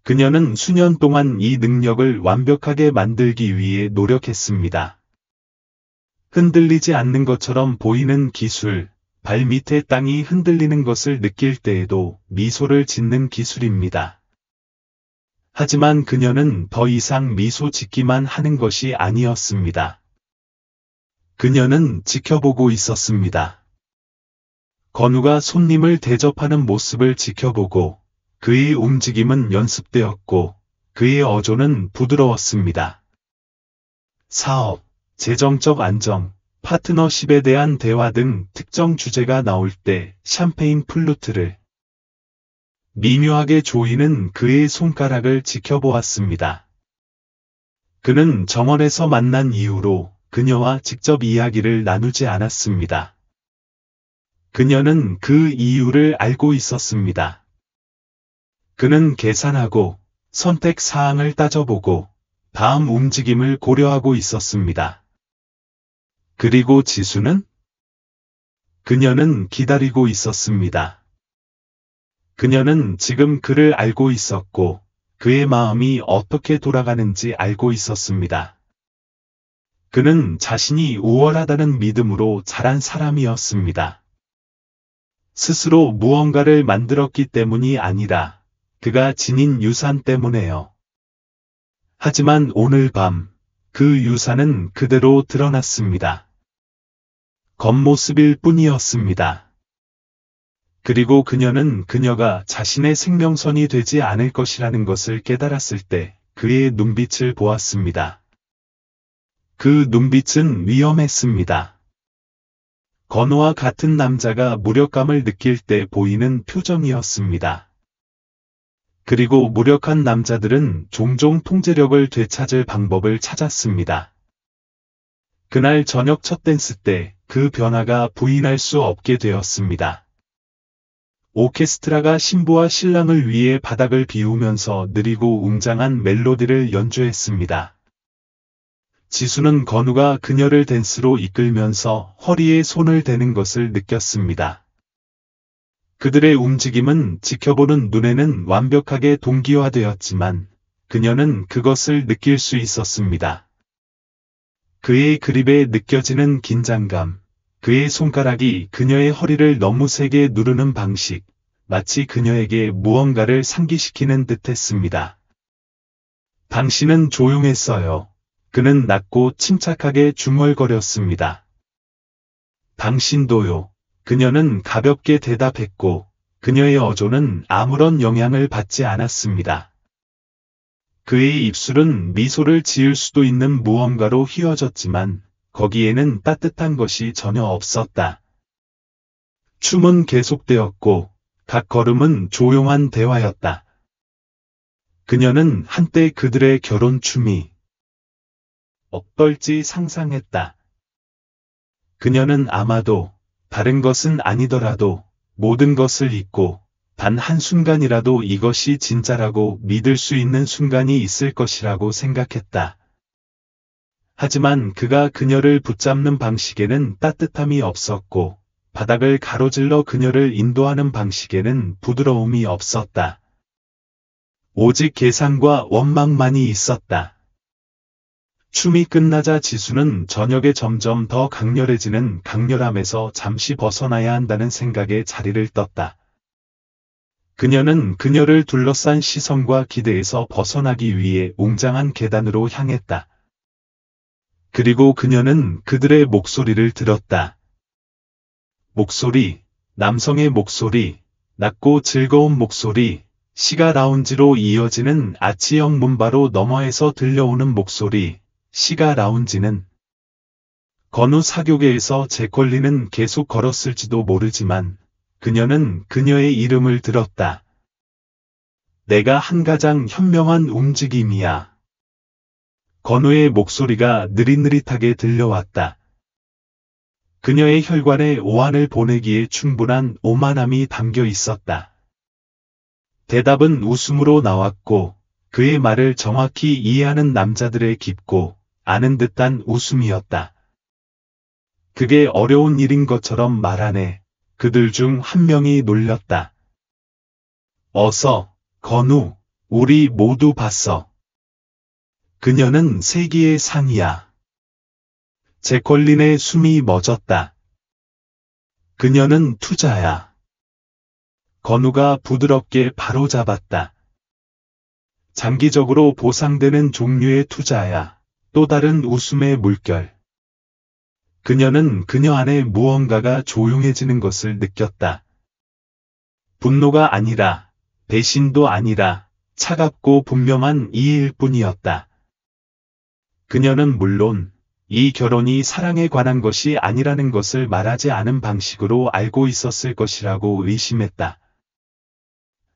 S1: 그녀는 수년 동안 이 능력을 완벽하게 만들기 위해 노력했습니다. 흔들리지 않는 것처럼 보이는 기술, 발밑의 땅이 흔들리는 것을 느낄 때에도 미소를 짓는 기술입니다. 하지만 그녀는 더 이상 미소 짓기만 하는 것이 아니었습니다. 그녀는 지켜보고 있었습니다. 건우가 손님을 대접하는 모습을 지켜보고 그의 움직임은 연습되었고 그의 어조는 부드러웠습니다. 사업, 재정적 안정, 파트너십에 대한 대화 등 특정 주제가 나올 때 샴페인 플루트를 미묘하게 조이는 그의 손가락을 지켜보았습니다. 그는 정원에서 만난 이후로 그녀와 직접 이야기를 나누지 않았습니다. 그녀는 그 이유를 알고 있었습니다. 그는 계산하고 선택 사항을 따져보고 다음 움직임을 고려하고 있었습니다. 그리고 지수는? 그녀는 기다리고 있었습니다. 그녀는 지금 그를 알고 있었고 그의 마음이 어떻게 돌아가는지 알고 있었습니다. 그는 자신이 우월하다는 믿음으로 자란 사람이었습니다. 스스로 무언가를 만들었기 때문이 아니라 그가 지닌 유산 때문에요. 하지만 오늘 밤 그 유산은 그대로 드러났습니다. 겉모습일 뿐이었습니다. 그리고 그녀는 그녀가 자신의 생명선이 되지 않을 것이라는 것을 깨달았을 때 그의 눈빛을 보았습니다. 그 눈빛은 위험했습니다. 건우와 같은 남자가 무력감을 느낄 때 보이는 표정이었습니다. 그리고 무력한 남자들은 종종 통제력을 되찾을 방법을 찾았습니다. 그날 저녁 첫 댄스 때 그 변화가 부인할 수 없게 되었습니다. 오케스트라가 신부와 신랑을 위해 바닥을 비우면서 느리고 웅장한 멜로디를 연주했습니다. 지수는 건우가 그녀를 댄스로 이끌면서 허리에 손을 대는 것을 느꼈습니다. 그들의 움직임은 지켜보는 눈에는 완벽하게 동기화되었지만 그녀는 그것을 느낄 수 있었습니다. 그의 그립에 느껴지는 긴장감, 그의 손가락이 그녀의 허리를 너무 세게 누르는 방식, 마치 그녀에게 무언가를 상기시키는 듯했습니다. 당신은 조용했어요. 그는 낮고 침착하게 중얼거렸습니다. 당신도요. 그녀는 가볍게 대답했고 그녀의 어조는 아무런 영향을 받지 않았습니다. 그의 입술은 미소를 지을 수도 있는 무언가로 휘어졌지만 거기에는 따뜻한 것이 전혀 없었다. 춤은 계속되었고 각 걸음은 조용한 대화였다. 그녀는 한때 그들의 결혼 춤이 어떨지 상상했다. 그녀는 아마도 다른 것은 아니더라도 모든 것을 잊고 단 한순간이라도 이것이 진짜라고 믿을 수 있는 순간이 있을 것이라고 생각했다. 하지만 그가 그녀를 붙잡는 방식에는 따뜻함이 없었고, 바닥을 가로질러 그녀를 인도하는 방식에는 부드러움이 없었다. 오직 계산과 원망만이 있었다. 춤이 끝나자 지수는 저녁에 점점 더 강렬해지는 강렬함에서 잠시 벗어나야 한다는 생각에 자리를 떴다. 그녀는 그녀를 둘러싼 시선과 기대에서 벗어나기 위해 웅장한 계단으로 향했다. 그리고 그녀는 그들의 목소리를 들었다. 목소리, 남성의 목소리, 낮고 즐거운 목소리, 시가 라운지로 이어지는 아치형 문바로 너머에서 들려오는 목소리, 시가 라운지는 건우 사교계에서 제콜린은 계속 걸었을지도 모르지만 그녀는 그녀의 이름을 들었다. 내가 한 가장 현명한 움직임이야. 건우의 목소리가 느릿느릿하게 들려왔다. 그녀의 혈관에 오한을 보내기에 충분한 오만함이 담겨 있었다. 대답은 웃음으로 나왔고 그의 말을 정확히 이해하는 남자들의 깊고 아는 듯한 웃음이었다. 그게 어려운 일인 것처럼 말하네. 그들 중 한 명이 놀렸다. 어서, 건우, 우리 모두 봤어. 그녀는 세기의 상이야. 제콜린의 숨이 멎었다. 그녀는 투자야. 건우가 부드럽게 바로잡았다. 장기적으로 보상되는 종류의 투자야. 또 다른 웃음의 물결. 그녀는 그녀 안에 무언가가 조용해지는 것을 느꼈다. 분노가 아니라, 배신도 아니라, 차갑고 분명한 이해일 뿐이었다. 그녀는 물론, 이 결혼이 사랑에 관한 것이 아니라는 것을 말하지 않은 방식으로 알고 있었을 것이라고 의심했다.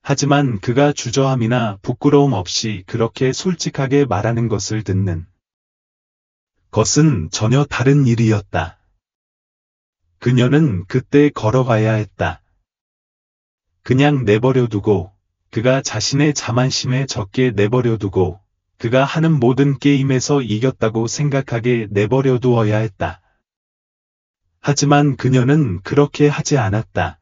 S1: 하지만 그가 주저함이나 부끄러움 없이 그렇게 솔직하게 말하는 것을 듣는 것은 전혀 다른 일이었다. 그녀는 그때 걸어가야 했다. 그냥 내버려두고, 그가 자신의 자만심에 적게 내버려두고, 그가 하는 모든 게임에서 이겼다고 생각하게 내버려두어야 했다. 하지만 그녀는 그렇게 하지 않았다.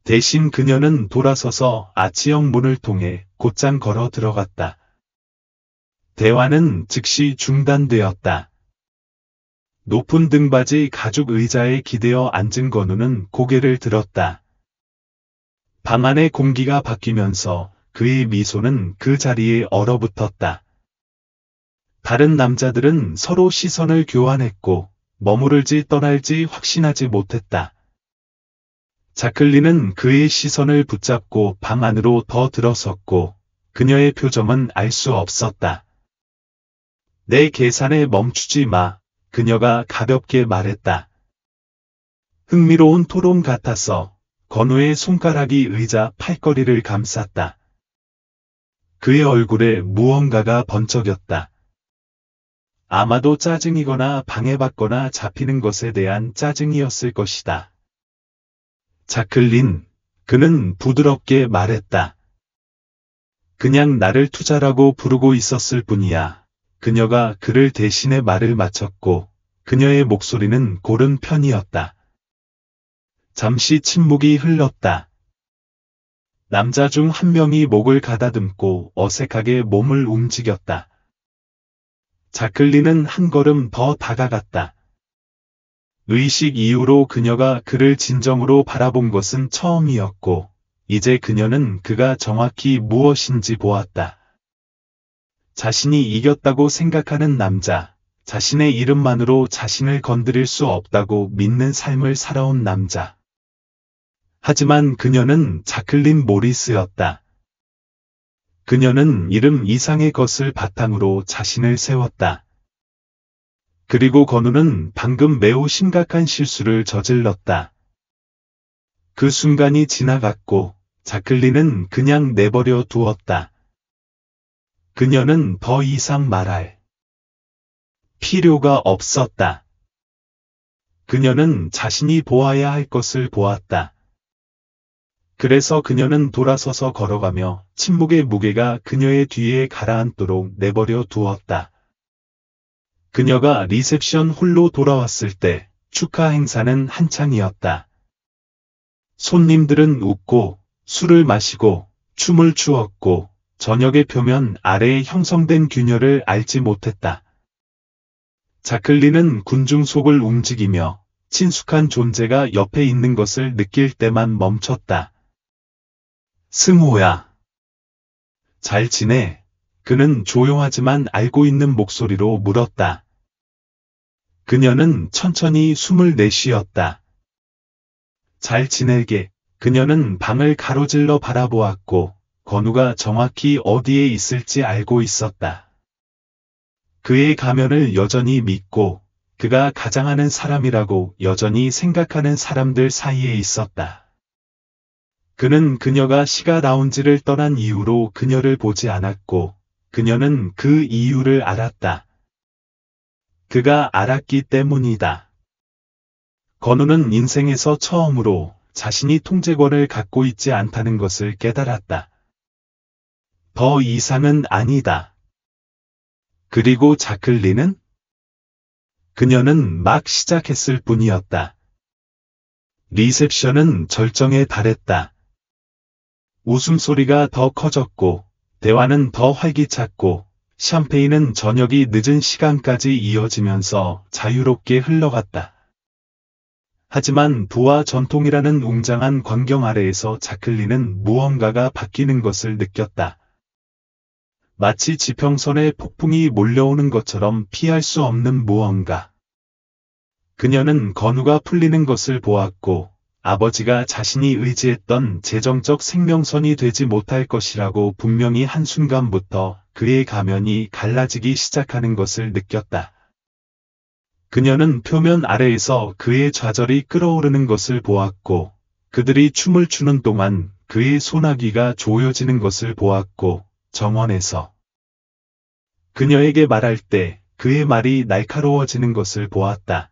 S1: 대신 그녀는 돌아서서 아치형 문을 통해 곧장 걸어 들어갔다. 대화는 즉시 중단되었다. 높은 등받이 가죽 의자에 기대어 앉은 건우는 고개를 들었다. 방 안의 공기가 바뀌면서 그의 미소는 그 자리에 얼어붙었다. 다른 남자들은 서로 시선을 교환했고 머무를지 떠날지 확신하지 못했다. 자클린은 그의 시선을 붙잡고 방 안으로 더 들어섰고 그녀의 표정은 알 수 없었다. 내 계산에 멈추지 마, 그녀가 가볍게 말했다. 흥미로운 토론 같아서 건우의 손가락이 의자 팔걸이를 감쌌다. 그의 얼굴에 무언가가 번쩍였다. 아마도 짜증이거나 방해받거나 잡히는 것에 대한 짜증이었을 것이다. 자클린, 그는 부드럽게 말했다. 그냥 나를 투자라고 부르고 있었을 뿐이야. 그녀가 그를 대신해 말을 마쳤고 그녀의 목소리는 고른 편이었다. 잠시 침묵이 흘렀다. 남자 중 한 명이 목을 가다듬고 어색하게 몸을 움직였다. 자클린은 한 걸음 더 다가갔다. 의식 이후로 그녀가 그를 진정으로 바라본 것은 처음이었고 이제 그녀는 그가 정확히 무엇인지 보았다. 자신이 이겼다고 생각하는 남자, 자신의 이름만으로 자신을 건드릴 수 없다고 믿는 삶을 살아온 남자. 하지만 그녀는 자클린 모리스였다. 그녀는 이름 이상의 것을 바탕으로 자신을 세웠다. 그리고 건우는 방금 매우 심각한 실수를 저질렀다. 그 순간이 지나갔고 자클린은 그냥 내버려 두었다. 그녀는 더 이상 말할 필요가 없었다. 그녀는 자신이 보아야 할 것을 보았다. 그래서 그녀는 돌아서서 걸어가며 침묵의 무게가 그녀의 뒤에 가라앉도록 내버려 두었다. 그녀가 리셉션 홀로 돌아왔을 때 축하 행사는 한창이었다. 손님들은 웃고 술을 마시고 춤을 추었고 저녁의 표면 아래에 형성된 균열을 알지 못했다. 자클린은 군중 속을 움직이며 친숙한 존재가 옆에 있는 것을 느낄 때만 멈췄다. 승호야. 잘 지내? 그는 조용하지만 알고 있는 목소리로 물었다. 그녀는 천천히 숨을 내쉬었다. 잘 지내게. 그녀는 방을 가로질러 바라보았고 건우가 정확히 어디에 있을지 알고 있었다. 그의 가면을 여전히 믿고 그가 가장하는 사람이라고 여전히 생각하는 사람들 사이에 있었다. 그는 그녀가 시가 라운지를 떠난 이후로 그녀를 보지 않았고 그녀는 그 이유를 알았다. 그가 알았기 때문이다. 건우는 인생에서 처음으로 자신이 통제권을 갖고 있지 않다는 것을 깨달았다. 더 이상은 아니다. 그리고 자클린은? 그녀는 막 시작했을 뿐이었다. 리셉션은 절정에 달했다. 웃음소리가 더 커졌고, 대화는 더 활기찼고, 샴페인은 저녁이 늦은 시간까지 이어지면서 자유롭게 흘러갔다. 하지만 부와 전통이라는 웅장한 광경 아래에서 자클린은 무언가가 바뀌는 것을 느꼈다. 마치 지평선에 폭풍이 몰려오는 것처럼 피할 수 없는 무언가. 그녀는 건우가 풀리는 것을 보았고 아버지가 자신이 의지했던 재정적 생명선이 되지 못할 것이라고 분명히 한순간부터 그의 가면이 갈라지기 시작하는 것을 느꼈다. 그녀는 표면 아래에서 그의 좌절이 끓어오르는 것을 보았고 그들이 춤을 추는 동안 그의 소나기가 조여지는 것을 보았고 정원에서 그녀에게 말할 때 그의 말이 날카로워지는 것을 보았다.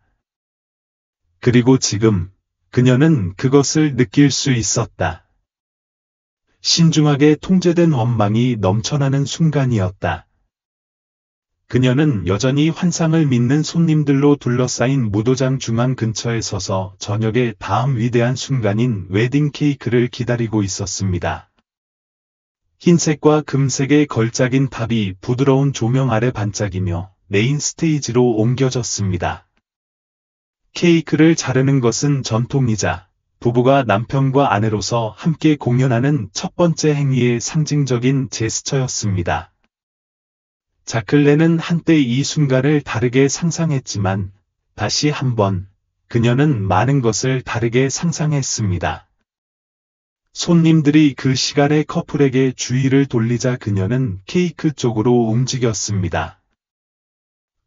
S1: 그리고 지금 그녀는 그것을 느낄 수 있었다. 신중하게 통제된 원망이 넘쳐나는 순간이었다. 그녀는 여전히 환상을 믿는 손님들로 둘러싸인 무도장 중앙 근처에 서서 저녁의 다음 위대한 순간인 웨딩 케이크를 기다리고 있었습니다. 흰색과 금색의 걸작인 탑이 부드러운 조명 아래 반짝이며 메인 스테이지로 옮겨졌습니다. 케이크를 자르는 것은 전통이자 부부가 남편과 아내로서 함께 공연하는 첫 번째 행위의 상징적인 제스처였습니다. 자클레는 한때 이 순간을 다르게 상상했지만 다시 한번 그녀는 많은 것을 다르게 상상했습니다. 손님들이 그 시간에 커플에게 주의를 돌리자 그녀는 케이크 쪽으로 움직였습니다.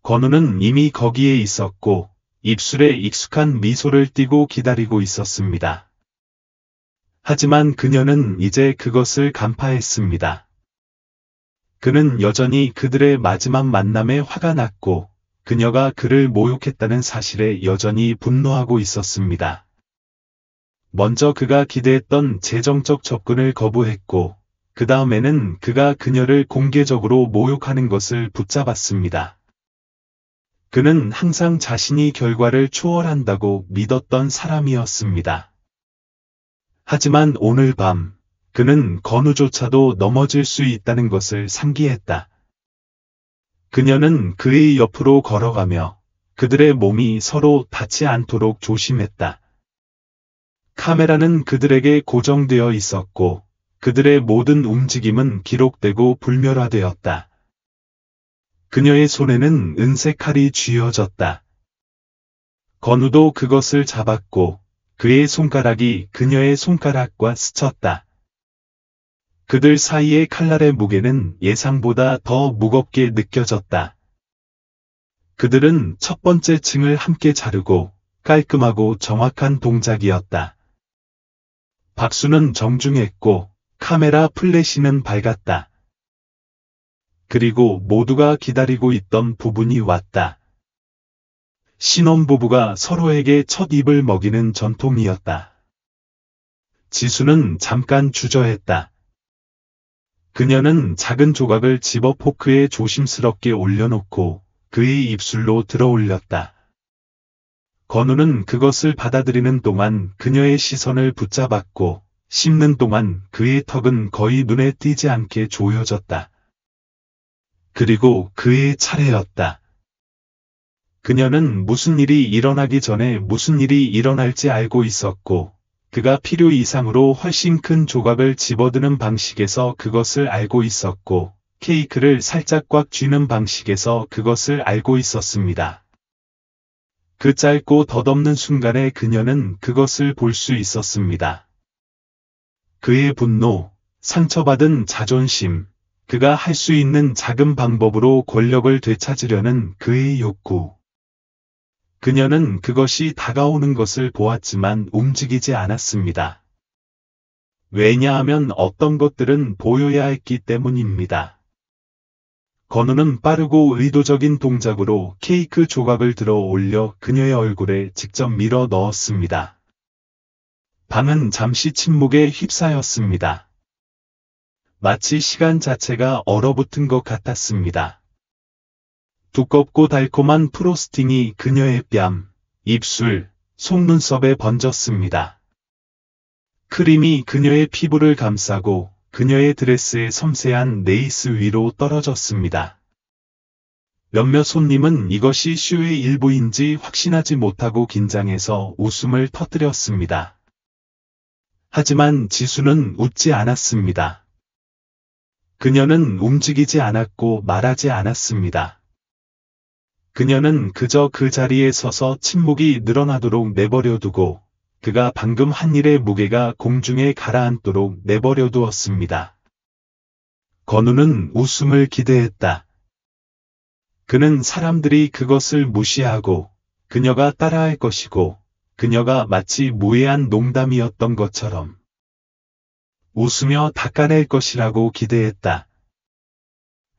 S1: 건우는 이미 거기에 있었고 입술에 익숙한 미소를 띠고 기다리고 있었습니다. 하지만 그녀는 이제 그것을 간파했습니다. 그는 여전히 그들의 마지막 만남에 화가 났고 그녀가 그를 모욕했다는 사실에 여전히 분노하고 있었습니다. 먼저 그가 기대했던 재정적 접근을 거부했고 그 다음에는 그가 그녀를 공개적으로 모욕하는 것을 붙잡았습니다. 그는 항상 자신이 결과를 초월한다고 믿었던 사람이었습니다. 하지만 오늘 밤 그는 건우조차도 넘어질 수 있다는 것을 상기했다. 그녀는 그의 옆으로 걸어가며 그들의 몸이 서로 닿지 않도록 조심했다. 카메라는 그들에게 고정되어 있었고 그들의 모든 움직임은 기록되고 불멸화되었다. 그녀의 손에는 은색 칼이 쥐어졌다. 건우도 그것을 잡았고 그의 손가락이 그녀의 손가락과 스쳤다. 그들 사이의 칼날의 무게는 예상보다 더 무겁게 느껴졌다. 그들은 첫 번째 층을 함께 자르고 깔끔하고 정확한 동작이었다. 박수는 정중했고 카메라 플래시는 밝았다. 그리고 모두가 기다리고 있던 부분이 왔다. 신혼부부가 서로에게 첫 입을 먹이는 전통이었다. 지수는 잠깐 주저했다. 그녀는 작은 조각을 집어 포크에 조심스럽게 올려놓고 그의 입술로 들어올렸다. 건우는 그것을 받아들이는 동안 그녀의 시선을 붙잡았고 씹는 동안 그의 턱은 거의 눈에 띄지 않게 조여졌다. 그리고 그의 차례였다. 그녀는 무슨 일이 일어나기 전에 무슨 일이 일어날지 알고 있었고 그가 필요 이상으로 훨씬 큰 조각을 집어드는 방식에서 그것을 알고 있었고 케이크를 살짝 꽉 쥐는 방식에서 그것을 알고 있었습니다. 그 짧고 덧없는 순간에 그녀는 그것을 볼 수 있었습니다. 그의 분노, 상처받은 자존심, 그가 할 수 있는 작은 방법으로 권력을 되찾으려는 그의 욕구. 그녀는 그것이 다가오는 것을 보았지만 움직이지 않았습니다. 왜냐하면 어떤 것들은 보여야 했기 때문입니다. 건우는 빠르고 의도적인 동작으로 케이크 조각을 들어 올려 그녀의 얼굴에 직접 밀어 넣었습니다. 방은 잠시 침묵에 휩싸였습니다. 마치 시간 자체가 얼어붙은 것 같았습니다. 두껍고 달콤한 프로스팅이 그녀의 뺨, 입술, 속눈썹에 번졌습니다. 크림이 그녀의 피부를 감싸고 그녀의 드레스의 섬세한 레이스 위로 떨어졌습니다. 몇몇 손님은 이것이 쇼의 일부인지 확신하지 못하고 긴장해서 웃음을 터뜨렸습니다. 하지만 지수는 웃지 않았습니다. 그녀는 움직이지 않았고 말하지 않았습니다. 그녀는 그저 그 자리에 서서 침묵이 늘어나도록 내버려 두고 그가 방금 한 일의 무게가 공중에 가라앉도록 내버려 두었습니다. 건우는 웃음을 기대했다. 그는 사람들이 그것을 무시하고 그녀가 따라할 것이고 그녀가 마치 무해한 농담이었던 것처럼 웃으며 닦아낼 것이라고 기대했다.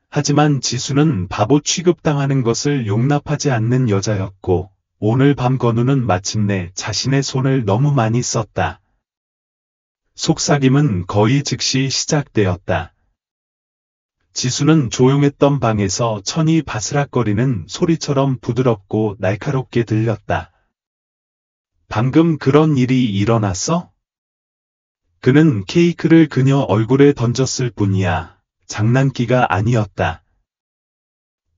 S1: 하지만 지수는 바보 취급당하는 것을 용납하지 않는 여자였고 오늘 밤 건우는 마침내 자신의 손을 너무 많이 썼다. 속삭임은 거의 즉시 시작되었다. 지수는 조용했던 방에서 천이 바스락거리는 소리처럼 부드럽고 날카롭게 들렸다. 방금 그런 일이 일어났어? 그는 케이크를 그녀 얼굴에 던졌을 뿐이야. 장난기가 아니었다.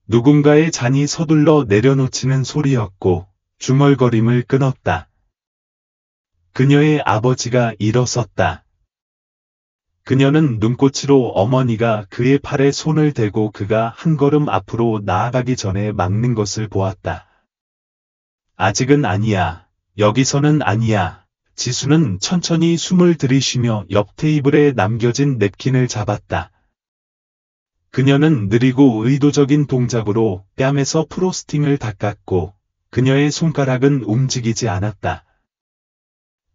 S1: 누군가의 잔이 서둘러 내려놓치는 소리였고 중얼거림을 끊었다. 그녀의 아버지가 일어섰다. 그녀는 눈꽃으로 어머니가 그의 팔에 손을 대고 그가 한 걸음 앞으로 나아가기 전에 막는 것을 보았다. 아직은 아니야. 여기서는 아니야. 지수는 천천히 숨을 들이쉬며 옆 테이블에 남겨진 냅킨을 잡았다. 그녀는 느리고 의도적인 동작으로 뺨에서 프로스팅을 닦았고 그녀의 손가락은 움직이지 않았다.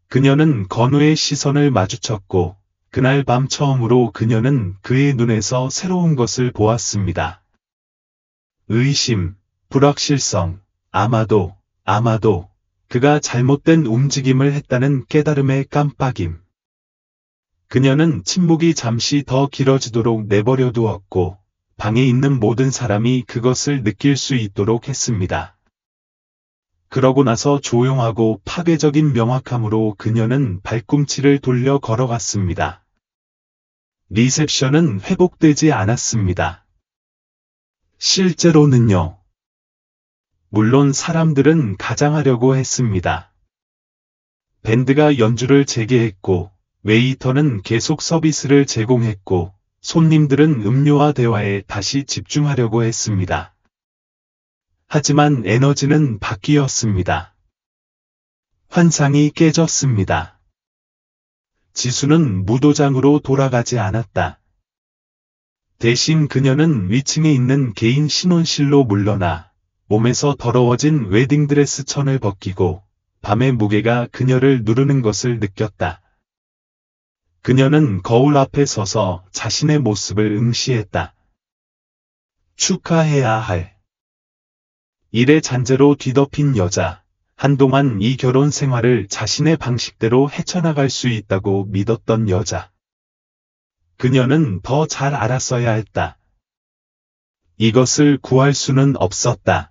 S1: 그녀는 건우의 시선을 마주쳤고 그날 밤 처음으로 그녀는 그의 눈에서 새로운 것을 보았습니다. 의심, 불확실성, 아마도 그가 잘못된 움직임을 했다는 깨달음의 깜빡임. 그녀는 침묵이 잠시 더 길어지도록 내버려 두었고 방에 있는 모든 사람이 그것을 느낄 수 있도록 했습니다. 그러고 나서 조용하고 파괴적인 명확함으로 그녀는 발꿈치를 돌려 걸어갔습니다. 리셉션은 회복되지 않았습니다. 실제로는요. 물론 사람들은 가장하려고 했습니다. 밴드가 연주를 재개했고 웨이터는 계속 서비스를 제공했고 손님들은 음료와 대화에 다시 집중하려고 했습니다. 하지만 에너지는 바뀌었습니다. 환상이 깨졌습니다. 지수는 무도장으로 돌아가지 않았다. 대신 그녀는 위층에 있는 개인 신혼실로 물러나 몸에서 더러워진 웨딩드레스 천을 벗기고 밤의 무게가 그녀를 누르는 것을 느꼈다. 그녀는 거울 앞에 서서 자신의 모습을 응시했다. 축하해야 할. 일의 잔재로 뒤덮인 여자, 한동안 이 결혼 생활을 자신의 방식대로 헤쳐나갈 수 있다고 믿었던 여자. 그녀는 더 잘 알았어야 했다. 이것을 구할 수는 없었다.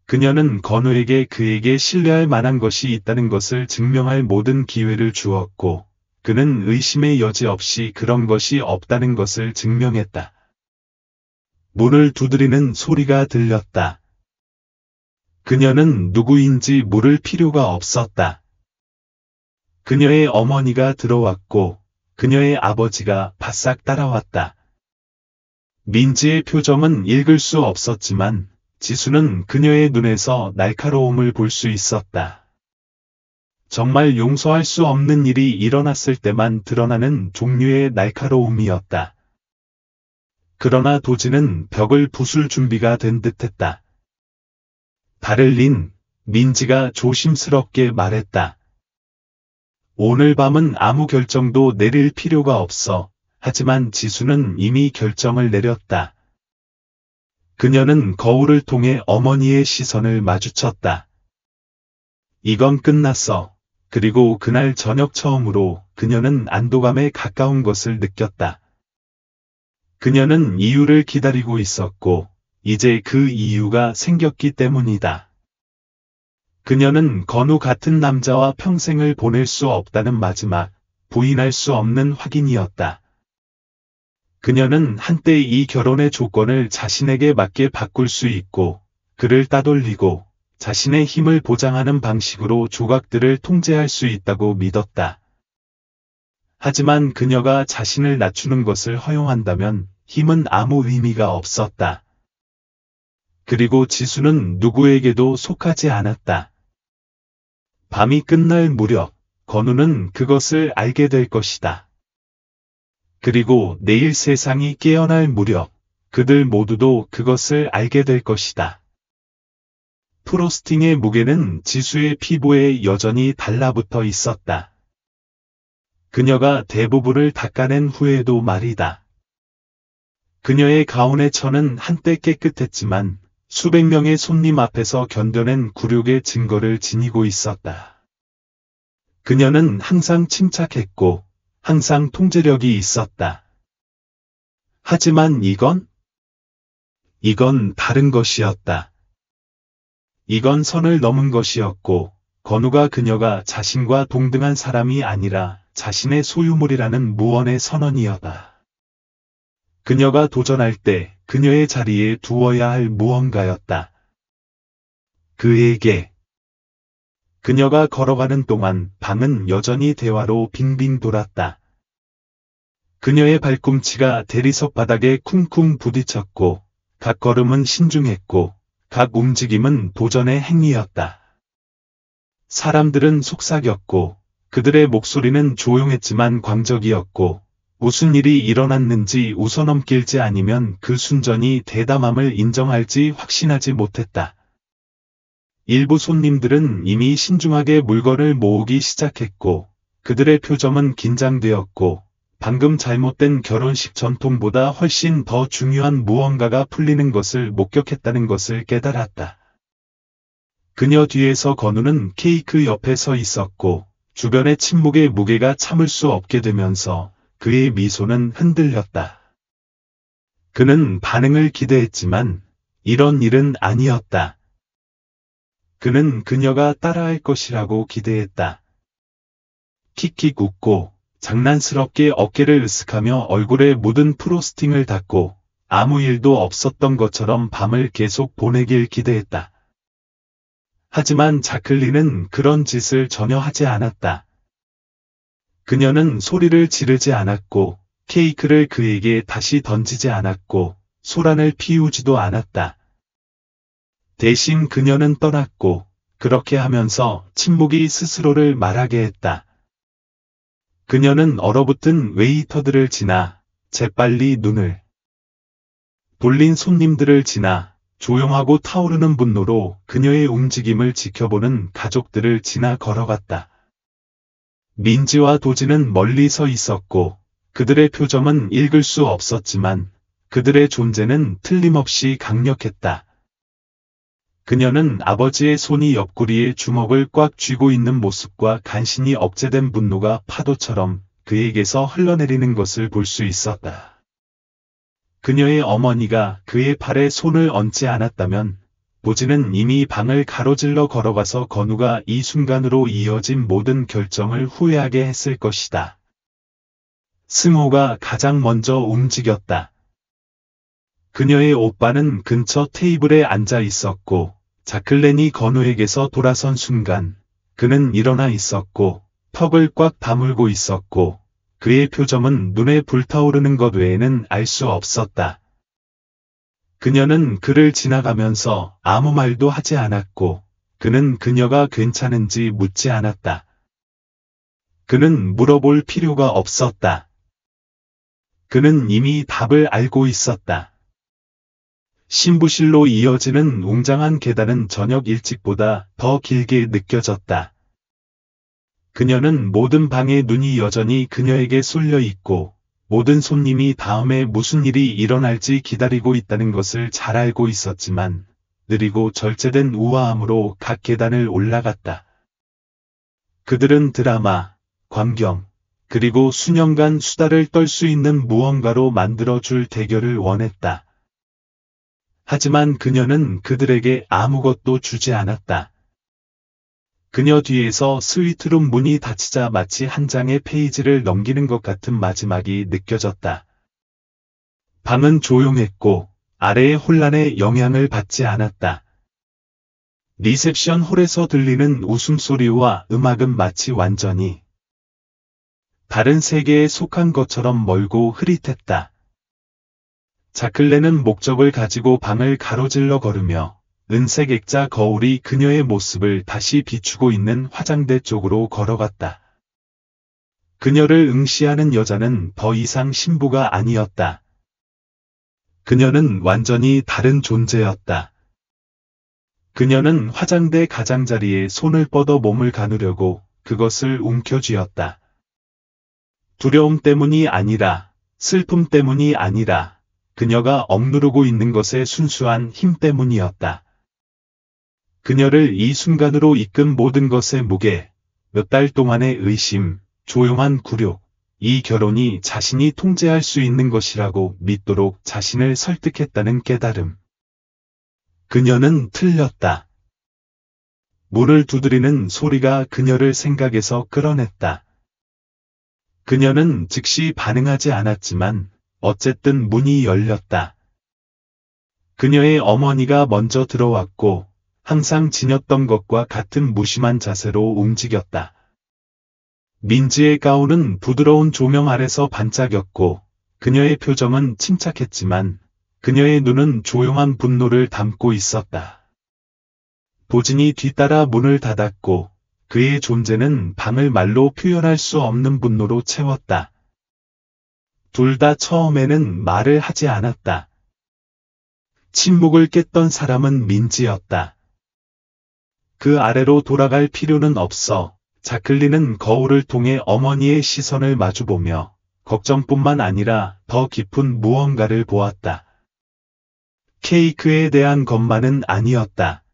S1: 그녀는 건우에게 그에게 신뢰할 만한 것이 있다는 것을 증명할 모든 기회를 주었고, 그는 의심의 여지 없이 그런 것이 없다는 것을 증명했다. 문을 두드리는 소리가 들렸다. 그녀는 누구인지 물을 필요가 없었다. 그녀의 어머니가 들어왔고, 그녀의 아버지가 바싹 따라왔다. 민지의 표정은 읽을 수 없었지만, 지수는 그녀의 눈에서 날카로움을 볼 수 있었다. 정말 용서할 수 없는 일이 일어났을 때만 드러나는 종류의 날카로움이었다. 그러나 도지는 벽을 부술 준비가 된 듯했다. 다를린, 민지가 조심스럽게 말했다. 오늘 밤은 아무 결정도 내릴 필요가 없어. 하지만 지수는 이미 결정을 내렸다. 그녀는 거울을 통해 어머니의 시선을 마주쳤다. 이건 끝났어. 그리고 그날 저녁 처음으로 그녀는 안도감에 가까운 것을 느꼈다. 그녀는 이유를 기다리고 있었고, 이제 그 이유가 생겼기 때문이다. 그녀는 건우 같은 남자와 평생을 보낼 수 없다는 마지막, 부인할 수 없는 확인이었다. 그녀는 한때 이 결혼의 조건을 자신에게 맞게 바꿀 수 있고, 그를 따돌리고, 자신의 힘을 보장하는 방식으로 조각들을 통제할 수 있다고 믿었다. 하지만 그녀가 자신을 낮추는 것을 허용한다면 힘은 아무 의미가 없었다. 그리고 지수는 누구에게도 속하지 않았다. 밤이 끝날 무렵, 건우는 그것을 알게 될 것이다. 그리고 내일 세상이 깨어날 무렵, 그들 모두도 그것을 알게 될 것이다. 프로스팅의 무게는 지수의 피부에 여전히 달라붙어 있었다. 그녀가 대부분을 닦아낸 후에도 말이다. 그녀의 가운의 천은 한때 깨끗했지만, 수백 명의 손님 앞에서 견뎌낸 굴욕의 증거를 지니고 있었다. 그녀는 항상 침착했고, 항상 통제력이 있었다. 하지만 이건 다른 것이었다. 이건 선을 넘은 것이었고, 건우가 그녀가 자신과 동등한 사람이 아니라 자신의 소유물이라는 무언의 선언이었다. 그녀가 도전할 때 그녀의 자리에 두어야 할 무언가였다. 그에게. 그녀가 걸어가는 동안 방은 여전히 대화로 빙빙 돌았다. 그녀의 발꿈치가 대리석 바닥에 쿵쿵 부딪혔고, 각 걸음은 신중했고, 각 움직임은 도전의 행위였다. 사람들은 속삭였고, 그들의 목소리는 조용했지만 광적이었고, 무슨 일이 일어났는지 웃어넘길지 아니면 그 순전히 대담함을 인정할지 확신하지 못했다. 일부 손님들은 이미 신중하게 물건을 모으기 시작했고, 그들의 표정은 긴장되었고, 방금 잘못된 결혼식 전통보다 훨씬 더 중요한 무언가가 풀리는 것을 목격했다는 것을 깨달았다. 그녀 뒤에서 건우는 케이크 옆에 서 있었고, 주변의 침묵의 무게가 참을 수 없게 되면서 그의 미소는 흔들렸다. 그는 반응을 기대했지만, 이런 일은 아니었다. 그는 그녀가 따라할 것이라고 기대했다. 킥킥 웃고, 장난스럽게 어깨를 으쓱하며 얼굴에 묻은 프로스팅을 닦고, 아무 일도 없었던 것처럼 밤을 계속 보내길 기대했다. 하지만 자클린은 그런 짓을 전혀 하지 않았다. 그녀는 소리를 지르지 않았고, 케이크를 그에게 다시 던지지 않았고, 소란을 피우지도 않았다. 대신 그녀는 떠났고, 그렇게 하면서 침묵이 스스로를 말하게 했다. 그녀는 얼어붙은 웨이터들을 지나, 재빨리 눈을 돌린 손님들을 지나, 조용하고 타오르는 분노로 그녀의 움직임을 지켜보는 가족들을 지나 걸어갔다. 민지와 도지는 멀리 서 있었고, 그들의 표정은 읽을 수 없었지만, 그들의 존재는 틀림없이 강력했다. 그녀는 아버지의 손이 옆구리에 주먹을 꽉 쥐고 있는 모습과 간신히 억제된 분노가 파도처럼 그에게서 흘러내리는 것을 볼 수 있었다. 그녀의 어머니가 그의 팔에 손을 얹지 않았다면 보지는 이미 방을 가로질러 걸어가서 건우가 이 순간으로 이어진 모든 결정을 후회하게 했을 것이다. 승호가 가장 먼저 움직였다. 그녀의 오빠는 근처 테이블에 앉아 있었고 자클렌이 건우에게서 돌아선 순간 그는 일어나 있었고 턱을 꽉 다물고 있었고 그의 표정은 눈에 불타오르는 것 외에는 알 수 없었다. 그녀는 그를 지나가면서 아무 말도 하지 않았고 그는 그녀가 괜찮은지 묻지 않았다. 그는 물어볼 필요가 없었다. 그는 이미 답을 알고 있었다. 신부실로 이어지는 웅장한 계단은 저녁 일찍보다 더 길게 느껴졌다. 그녀는 모든 방의 눈이 여전히 그녀에게 쏠려 있고 모든 손님이 다음에 무슨 일이 일어날지 기다리고 있다는 것을 잘 알고 있었지만 느리고 절제된 우아함으로 각 계단을 올라갔다. 그들은 드라마, 광경, 그리고 수년간 수다를 떨 수 있는 무언가로 만들어줄 대결을 원했다. 하지만 그녀는 그들에게 아무것도 주지 않았다. 그녀 뒤에서 스위트룸 문이 닫히자 마치 한 장의 페이지를 넘기는 것 같은 마지막이 느껴졌다. 방은 조용했고 아래의 혼란에 영향을 받지 않았다. 리셉션 홀에서 들리는 웃음소리와 음악은 마치 완전히 다른 세계에 속한 것처럼 멀고 흐릿했다. 자클렌은 목적을 가지고 방을 가로질러 걸으며 은색 액자 거울이 그녀의 모습을 다시 비추고 있는 화장대 쪽으로 걸어갔다. 그녀를 응시하는 여자는 더 이상 신부가 아니었다. 그녀는 완전히 다른 존재였다. 그녀는 화장대 가장자리에 손을 뻗어 몸을 가누려고 그것을 움켜쥐었다. 두려움 때문이 아니라, 슬픔 때문이 아니라, 그녀가 억누르고 있는 것의 순수한 힘 때문이었다. 그녀를 이 순간으로 이끈 모든 것의 무게, 몇 달 동안의 의심, 조용한 굴욕, 이 결혼이 자신이 통제할 수 있는 것이라고 믿도록 자신을 설득했다는 깨달음. 그녀는 틀렸다. 문을 두드리는 소리가 그녀를 생각에서 끌어냈다. 그녀는 즉시 반응하지 않았지만 어쨌든 문이 열렸다. 그녀의 어머니가 먼저 들어왔고 항상 지녔던 것과 같은 무심한 자세로 움직였다. 민지의 가운은 부드러운 조명 아래서 반짝였고 그녀의 표정은 침착했지만 그녀의 눈은 조용한 분노를 담고 있었다. 보진이 뒤따라 문을 닫았고 그의 존재는 방을 말로 표현할 수 없는 분노로 채웠다. 둘 다 처음에는 말을 하지 않았다. 침묵을 깼던 사람은 민지였다. 그 아래로 돌아갈 필요는 없어. 자클린은 거울을 통해 어머니의 시선을 마주보며 걱정뿐만 아니라 더 깊은 무언가를 보았다. 케이크에 대한 것만은 아니었다.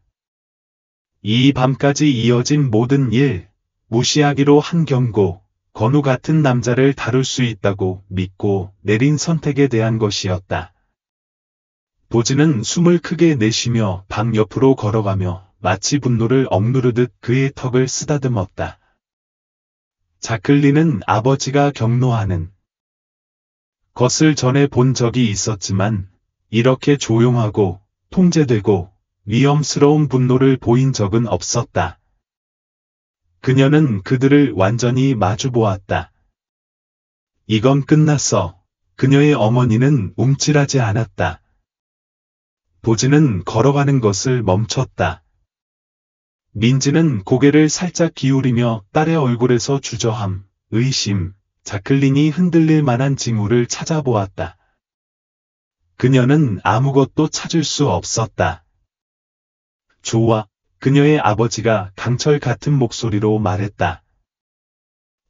S1: 이 밤까지 이어진 모든 일, 무시하기로 한 경고, 건우 같은 남자를 다룰 수 있다고 믿고 내린 선택에 대한 것이었다. 보진은 숨을 크게 내쉬며 방 옆으로 걸어가며 마치 분노를 억누르듯 그의 턱을 쓰다듬었다. 자클린은 아버지가 경노하는 것을 전에 본 적이 있었지만 이렇게 조용하고 통제되고 위험스러운 분노를 보인 적은 없었다. 그녀는 그들을 완전히 마주보았다. 이건 끝났어. 그녀의 어머니는 움찔하지 않았다. 보진은 걸어가는 것을 멈췄다. 민지는 고개를 살짝 기울이며 딸의 얼굴에서 주저함, 의심, 자클린이 흔들릴 만한 징후를 찾아보았다. 그녀는 아무것도 찾을 수 없었다. 좋아, 그녀의 아버지가 강철 같은 목소리로 말했다.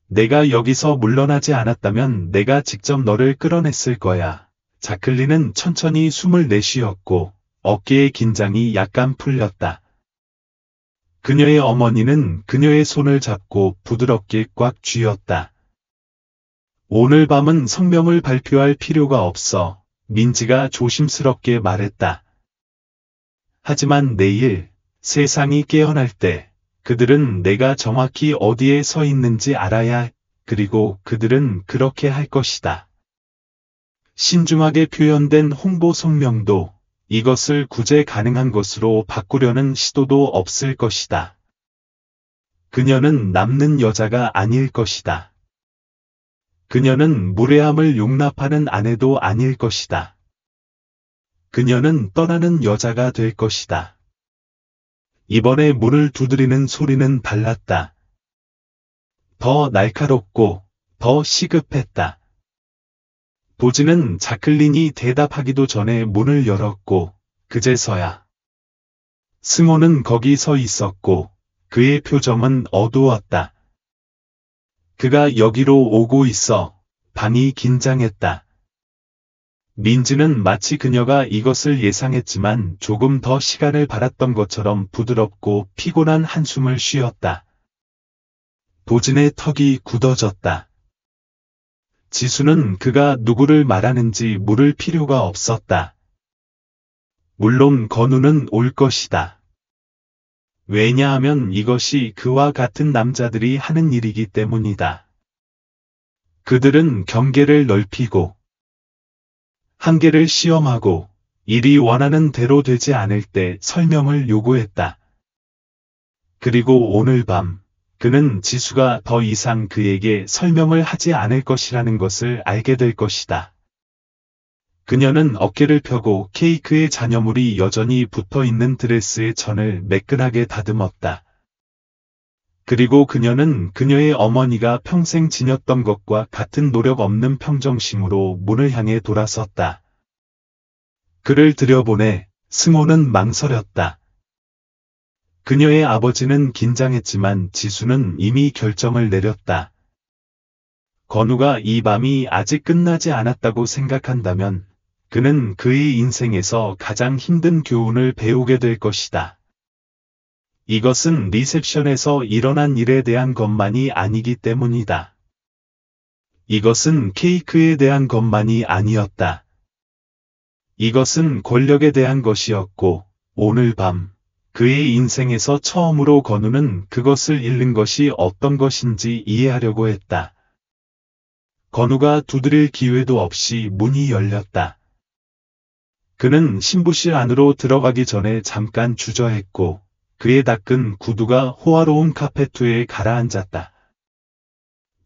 S1: 내가 여기서 물러나지 않았다면 내가 직접 너를 끌어냈을 거야. 자클린은 천천히 숨을 내쉬었고 어깨의 긴장이 약간 풀렸다. 그녀의 어머니는 그녀의 손을 잡고 부드럽게 꽉 쥐었다. 오늘 밤은 성명을 발표할 필요가 없어. 민지가 조심스럽게 말했다. 하지만 내일 세상이 깨어날 때 그들은 내가 정확히 어디에 서 있는지 알아야 해. 그리고 그들은 그렇게 할 것이다. 신중하게 표현된 홍보 성명도 이것을 구제 가능한 것으로 바꾸려는 시도도 없을 것이다. 그녀는 남는 여자가 아닐 것이다. 그녀는 무례함을 용납하는 아내도 아닐 것이다. 그녀는 떠나는 여자가 될 것이다. 이번에 문을 두드리는 소리는 달랐다. 더 날카롭고 더 시급했다. 보지는 자클린이 대답하기도 전에 문을 열었고 그제서야 승호는 거기 서 있었고 그의 표정은 어두웠다. 그가 여기로 오고 있어. 방이 긴장했다. 민지는 마치 그녀가 이것을 예상했지만 조금 더 시간을 바랐던 것처럼 부드럽고 피곤한 한숨을 쉬었다. 보진의 턱이 굳어졌다. 지수는 그가 누구를 말하는지 물을 필요가 없었다. 물론 건우는 올 것이다. 왜냐하면 이것이 그와 같은 남자들이 하는 일이기 때문이다. 그들은 경계를 넓히고 한계를 시험하고 일이 원하는 대로 되지 않을 때 설명을 요구했다. 그리고 오늘 밤 그는 지수가 더 이상 그에게 설명을 하지 않을 것이라는 것을 알게 될 것이다. 그녀는 어깨를 펴고 케이크의 잔여물이 여전히 붙어있는 드레스의 천을 매끈하게 다듬었다. 그리고 그녀는 그녀의 어머니가 평생 지녔던 것과 같은 노력 없는 평정심으로 문을 향해 돌아섰다. 그를 들여보내 승호는 망설였다. 그녀의 아버지는 긴장했지만 지수는 이미 결정을 내렸다. 건우가 이 밤이 아직 끝나지 않았다고 생각한다면 그는 그의 인생에서 가장 힘든 교훈을 배우게 될 것이다. 이것은 리셉션에서 일어난 일에 대한 것만이 아니기 때문이다. 이것은 케이크에 대한 것만이 아니었다. 이것은 권력에 대한 것이었고 오늘 밤 그의 인생에서 처음으로 건우는 그것을 잃는 것이 어떤 것인지 이해하려고 했다. 건우가 두드릴 기회도 없이 문이 열렸다. 그는 신부실 안으로 들어가기 전에 잠깐 주저했고 그의 닦은 구두가 호화로운 카페트 위에 가라앉았다.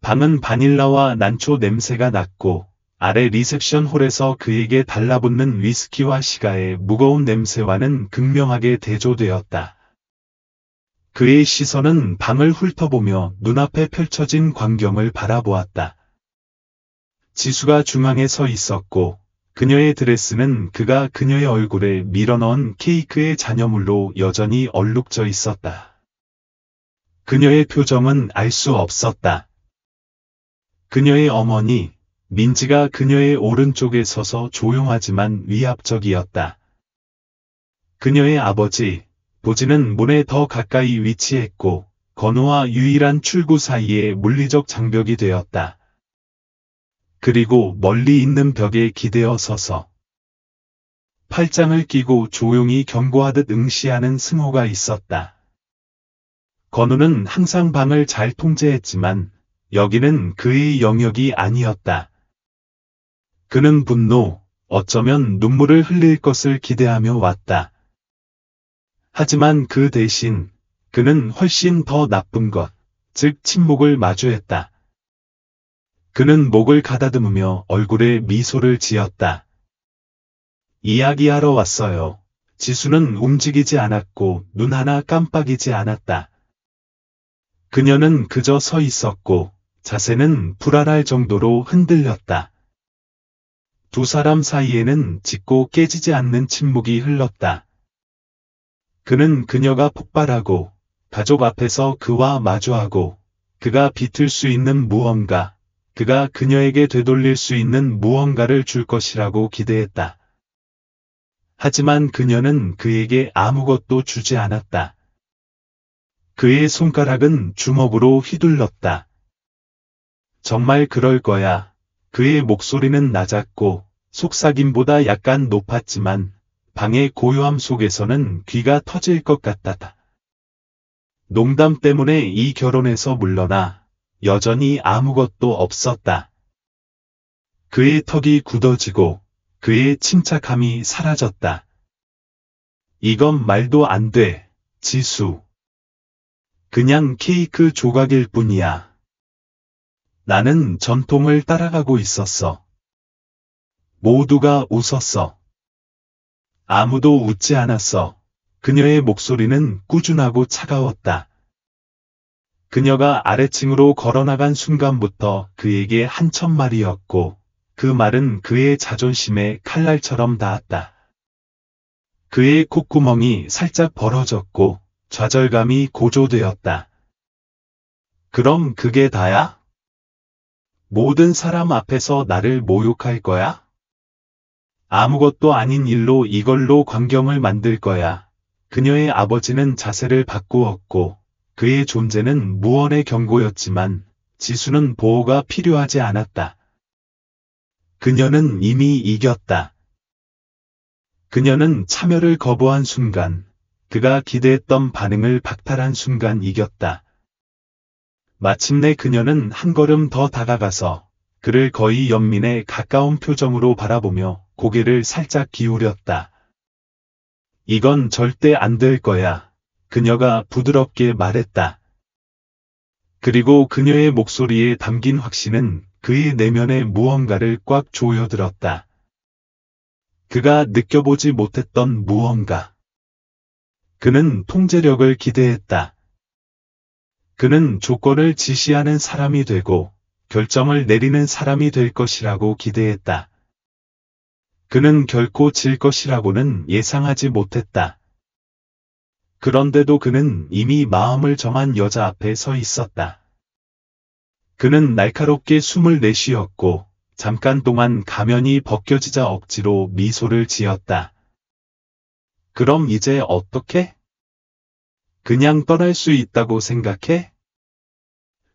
S1: 방은 바닐라와 난초 냄새가 났고 아래 리셉션 홀에서 그에게 달라붙는 위스키와 시가의 무거운 냄새와는 극명하게 대조되었다. 그의 시선은 방을 훑어보며 눈앞에 펼쳐진 광경을 바라보았다. 지수가 중앙에 서 있었고 그녀의 드레스는 그가 그녀의 얼굴에 밀어넣은 케이크의 잔여물로 여전히 얼룩져 있었다. 그녀의 표정은 알 수 없었다. 그녀의 어머니, 민지가 그녀의 오른쪽에 서서 조용하지만 위압적이었다. 그녀의 아버지, 보진은 문에 더 가까이 위치했고 건우와 유일한 출구 사이에 물리적 장벽이 되었다. 그리고 멀리 있는 벽에 기대어 서서 팔짱을 끼고 조용히 경고하듯 응시하는 승호가 있었다. 건우는 항상 방을 잘 통제했지만 여기는 그의 영역이 아니었다. 그는 분노, 어쩌면 눈물을 흘릴 것을 기대하며 왔다. 하지만 그 대신 그는 훨씬 더 나쁜 것, 즉 침묵을 마주했다. 그는 목을 가다듬으며 얼굴에 미소를 지었다. 이야기하러 왔어요. 지수는 움직이지 않았고 눈 하나 깜빡이지 않았다. 그녀는 그저 서 있었고 자세는 불안할 정도로 흔들렸다. 두 사람 사이에는 짙고 깨지지 않는 침묵이 흘렀다. 그는 그녀가 폭발하고 가족 앞에서 그와 마주하고 그가 비틀 수 있는 무언가, 그가 그녀에게 되돌릴 수 있는 무언가를 줄 것이라고 기대했다. 하지만 그녀는 그에게 아무것도 주지 않았다. 그의 손가락은 주먹으로 휘둘렀다. 정말 그럴 거야. 그의 목소리는 낮았고 속삭임보다 약간 높았지만 방의 고요함 속에서는 귀가 터질 것 같았다. 농담 때문에 이 결혼에서 물러나 여전히 아무것도 없었다. 그의 턱이 굳어지고 그의 침착함이 사라졌다. 이건 말도 안 돼, 지수. 그냥 케이크 조각일 뿐이야. 나는 전통을 따라가고 있었어. 모두가 웃었어. 아무도 웃지 않았어. 그녀의 목소리는 꾸준하고 차가웠다. 그녀가 아래층으로 걸어나간 순간부터 그에게 한 첫말이었고 그 말은 그의 자존심에 칼날처럼 닿았다. 그의 콧구멍이 살짝 벌어졌고 좌절감이 고조되었다. 그럼 그게 다야? 모든 사람 앞에서 나를 모욕할 거야? 아무것도 아닌 일로 이걸로 광경을 만들 거야. 그녀의 아버지는 자세를 바꾸었고 그의 존재는 무언의 경고였지만 지수는 보호가 필요하지 않았다. 그녀는 이미 이겼다. 그녀는 참여를 거부한 순간, 그가 기대했던 반응을 박탈한 순간 이겼다. 마침내 그녀는 한 걸음 더 다가가서 그를 거의 연민에 가까운 표정으로 바라보며 고개를 살짝 기울였다. 이건 절대 안 될 거야. 그녀가 부드럽게 말했다. 그리고 그녀의 목소리에 담긴 확신은 그의 내면에 무언가를 꽉 조여들었다. 그가 느껴보지 못했던 무언가. 그는 통제력을 기대했다. 그는 조건을 지시하는 사람이 되고 결정을 내리는 사람이 될 것이라고 기대했다. 그는 결코 질 것이라고는 예상하지 못했다. 그런데도 그는 이미 마음을 정한 여자 앞에 서 있었다. 그는 날카롭게 숨을 내쉬었고 잠깐 동안 가면이 벗겨지자 억지로 미소를 지었다. 그럼 이제 어떻게? 그냥 떠날 수 있다고 생각해?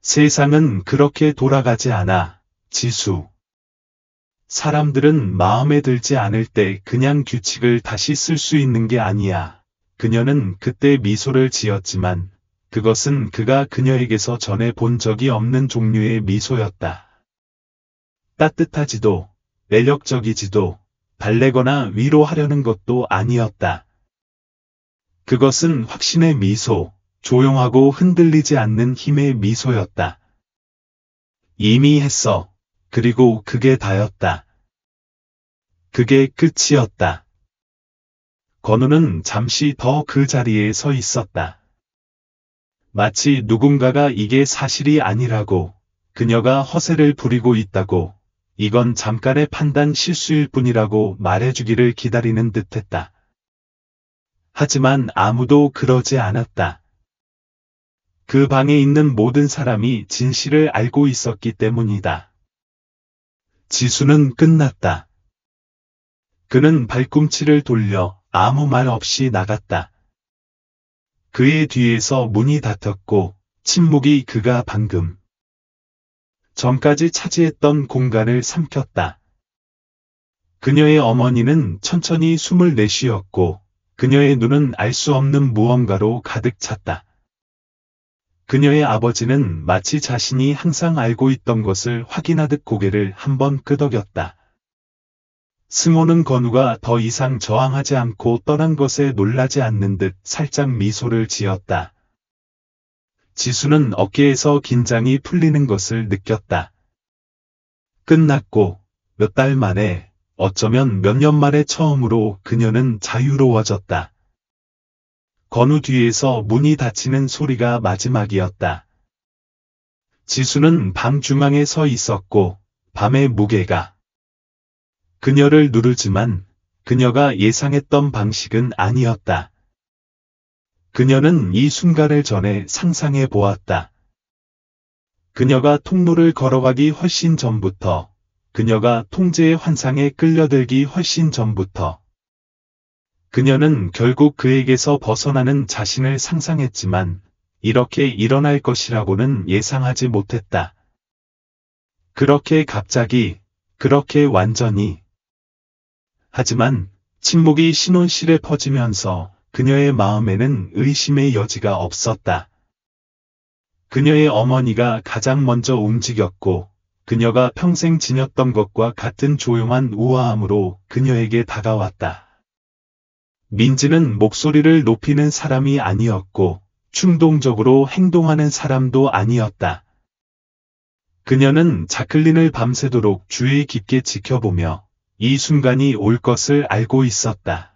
S1: 세상은 그렇게 돌아가지 않아, 지수. 사람들은 마음에 들지 않을 때 그냥 규칙을 다시 쓸 수 있는 게 아니야. 그녀는 그때 미소를 지었지만 그것은 그가 그녀에게서 전에 본 적이 없는 종류의 미소였다. 따뜻하지도, 매력적이지도, 달래거나 위로하려는 것도 아니었다. 그것은 확신의 미소, 조용하고 흔들리지 않는 힘의 미소였다. 이미 했어. 그리고 그게 다였다. 그게 끝이었다. 건우는 잠시 더 그 자리에 서 있었다. 마치 누군가가 이게 사실이 아니라고, 그녀가 허세를 부리고 있다고, 이건 잠깐의 판단 실수일 뿐이라고 말해주기를 기다리는 듯했다. 하지만 아무도 그러지 않았다. 그 방에 있는 모든 사람이 진실을 알고 있었기 때문이다. 지수는 끝났다. 그는 발꿈치를 돌려 아무 말 없이 나갔다. 그의 뒤에서 문이 닫혔고 침묵이 그가 방금 전까지 차지했던 공간을 삼켰다. 그녀의 어머니는 천천히 숨을 내쉬었고 그녀의 눈은 알 수 없는 무언가로 가득 찼다. 그녀의 아버지는 마치 자신이 항상 알고 있던 것을 확인하듯 고개를 한번 끄덕였다. 승호는 건우가 더 이상 저항하지 않고 떠난 것에 놀라지 않는 듯 살짝 미소를 지었다. 지수는 어깨에서 긴장이 풀리는 것을 느꼈다. 끝났고 몇 달 만에, 어쩌면 몇 년 만에 처음으로 그녀는 자유로워졌다. 건우 뒤에서 문이 닫히는 소리가 마지막이었다. 지수는 방 중앙에 서 있었고 밤의 무게가 그녀를 누르지만 그녀가 예상했던 방식은 아니었다. 그녀는 이 순간을 전에 상상해 보았다. 그녀가 통로를 걸어가기 훨씬 전부터, 그녀가 통제의 환상에 끌려들기 훨씬 전부터. 그녀는 결국 그에게서 벗어나는 자신을 상상했지만 이렇게 일어날 것이라고는 예상하지 못했다. 그렇게 갑자기, 그렇게 완전히. 하지만 침묵이 신혼실에 퍼지면서 그녀의 마음에는 의심의 여지가 없었다. 그녀의 어머니가 가장 먼저 움직였고 그녀가 평생 지녔던 것과 같은 조용한 우아함으로 그녀에게 다가왔다. 민지는 목소리를 높이는 사람이 아니었고 충동적으로 행동하는 사람도 아니었다. 그녀는 자클린을 밤새도록 주의 깊게 지켜보며 이 순간이 올 것을 알고 있었다.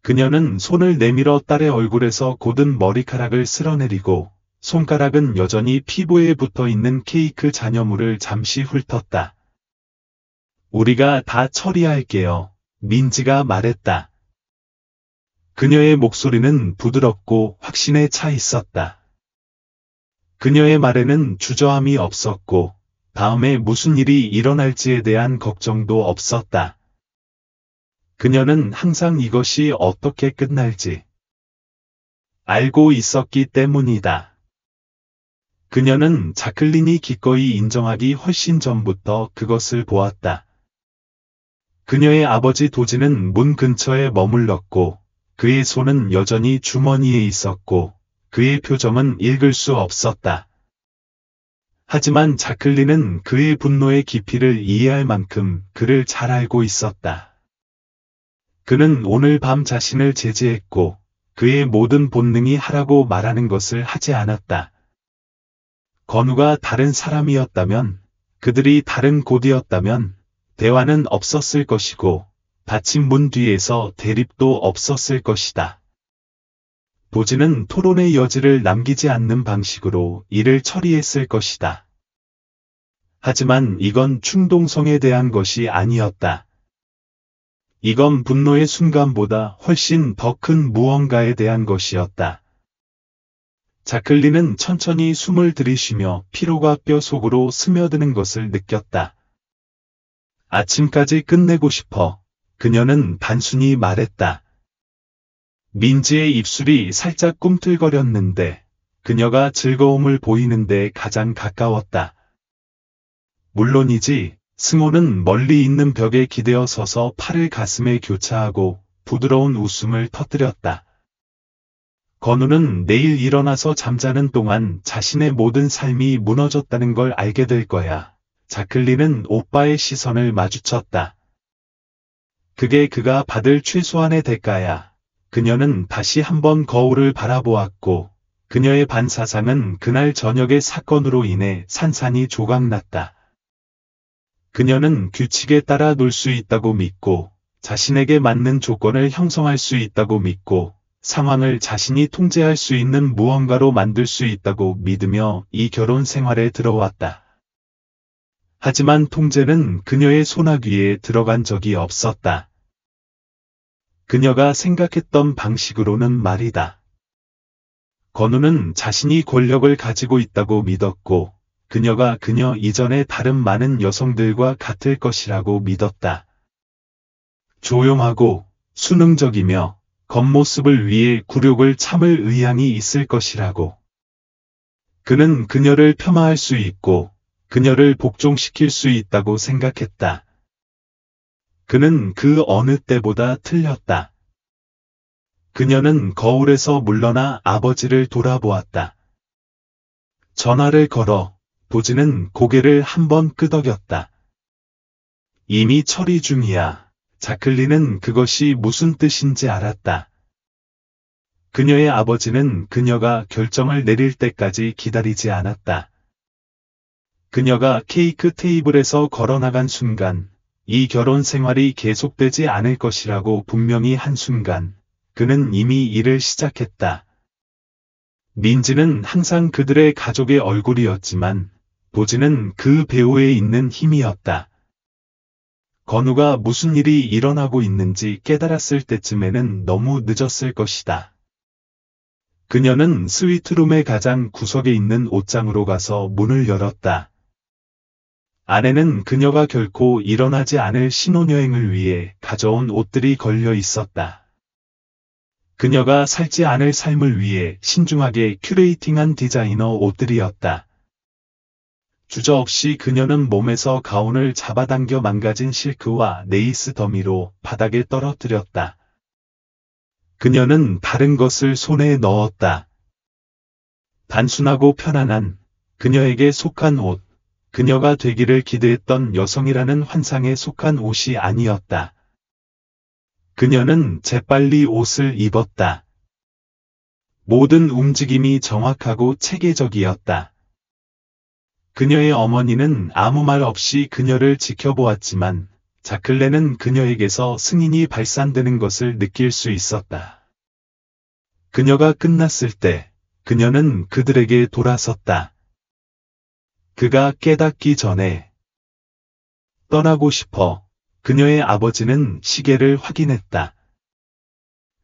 S1: 그녀는 손을 내밀어 딸의 얼굴에서 곧은 머리카락을 쓸어내리고 손가락은 여전히 피부에 붙어있는 케이크 잔여물을 잠시 훑었다. 우리가 다 처리할게요. 민지가 말했다. 그녀의 목소리는 부드럽고 확신에 차 있었다. 그녀의 말에는 주저함이 없었고 다음에 무슨 일이 일어날지에 대한 걱정도 없었다. 그녀는 항상 이것이 어떻게 끝날지 알고 있었기 때문이다. 그녀는 자클린이 기꺼이 인정하기 훨씬 전부터 그것을 보았다. 그녀의 아버지 도지는 문 근처에 머물렀고 그의 손은 여전히 주머니에 있었고 그의 표정은 읽을 수 없었다. 하지만 자클린은 그의 분노의 깊이를 이해할 만큼 그를 잘 알고 있었다. 그는 오늘 밤 자신을 제지했고 그의 모든 본능이 하라고 말하는 것을 하지 않았다. 건우가 다른 사람이었다면, 그들이 다른 곳이었다면 대화는 없었을 것이고 닫힌 문 뒤에서 대립도 없었을 것이다. 도지는 토론의 여지를 남기지 않는 방식으로 일을 처리했을 것이다. 하지만 이건 충동성에 대한 것이 아니었다. 이건 분노의 순간보다 훨씬 더 큰 무언가에 대한 것이었다. 자클린은 천천히 숨을 들이쉬며 피로가 뼈 속으로 스며드는 것을 느꼈다. 아침까지 끝내고 싶어. 그녀는 단순히 말했다. 민지의 입술이 살짝 꿈틀거렸는데 그녀가 즐거움을 보이는데 가장 가까웠다. 물론이지. 승호는 멀리 있는 벽에 기대어 서서 팔을 가슴에 교차하고 부드러운 웃음을 터뜨렸다. 건우는 내일 일어나서 잠자는 동안 자신의 모든 삶이 무너졌다는 걸 알게 될 거야. 자클린은 오빠의 시선을 마주쳤다. 그게 그가 받을 최소한의 대가야. 그녀는 다시 한번 거울을 바라보았고 그녀의 반사상은 그날 저녁의 사건으로 인해 산산이 조각났다. 그녀는 규칙에 따라 놀 수 있다고 믿고 자신에게 맞는 조건을 형성할 수 있다고 믿고 상황을 자신이 통제할 수 있는 무언가로 만들 수 있다고 믿으며 이 결혼 생활에 들어왔다. 하지만 통제는 그녀의 손아귀에 들어간 적이 없었다. 그녀가 생각했던 방식으로는 말이다. 건우는 자신이 권력을 가지고 있다고 믿었고 그녀가 그녀 이전의 다른 많은 여성들과 같을 것이라고 믿었다. 조용하고 수능적이며 겉모습을 위해 굴욕을 참을 의향이 있을 것이라고. 그는 그녀를 폄하할 수 있고 그녀를 복종시킬 수 있다고 생각했다. 그는 그 어느 때보다 틀렸다. 그녀는 거울에서 물러나 아버지를 돌아보았다. 전화를 걸어 도지는 고개를 한번 끄덕였다. 이미 처리 중이야. 자클린은 그것이 무슨 뜻인지 알았다. 그녀의 아버지는 그녀가 결정을 내릴 때까지 기다리지 않았다. 그녀가 케이크 테이블에서 걸어나간 순간, 이 결혼 생활이 계속되지 않을 것이라고 분명히 한 순간, 그는 이미 일을 시작했다. 민지는 항상 그들의 가족의 얼굴이었지만, 도지는 그 배후에 있는 힘이었다. 건우가 무슨 일이 일어나고 있는지 깨달았을 때쯤에는 너무 늦었을 것이다. 그녀는 스위트룸의 가장 구석에 있는 옷장으로 가서 문을 열었다. 안에는 그녀가 결코 일어나지 않을 신혼여행을 위해 가져온 옷들이 걸려 있었다. 그녀가 살지 않을 삶을 위해 신중하게 큐레이팅한 디자이너 옷들이었다. 주저없이 그녀는 몸에서 가운을 잡아당겨 망가진 실크와 레이스 더미로 바닥에 떨어뜨렸다. 그녀는 다른 것을 손에 넣었다. 단순하고 편안한, 그녀에게 속한 옷, 그녀가 되기를 기대했던 여성이라는 환상에 속한 옷이 아니었다. 그녀는 재빨리 옷을 입었다. 모든 움직임이 정확하고 체계적이었다. 그녀의 어머니는 아무 말 없이 그녀를 지켜보았지만 자클레는 그녀에게서 승인이 발산되는 것을 느낄 수 있었다. 그녀가 끝났을 때 그녀는 그들에게 돌아섰다. 그가 깨닫기 전에 떠나고 싶어. 그녀의 아버지는 시계를 확인했다.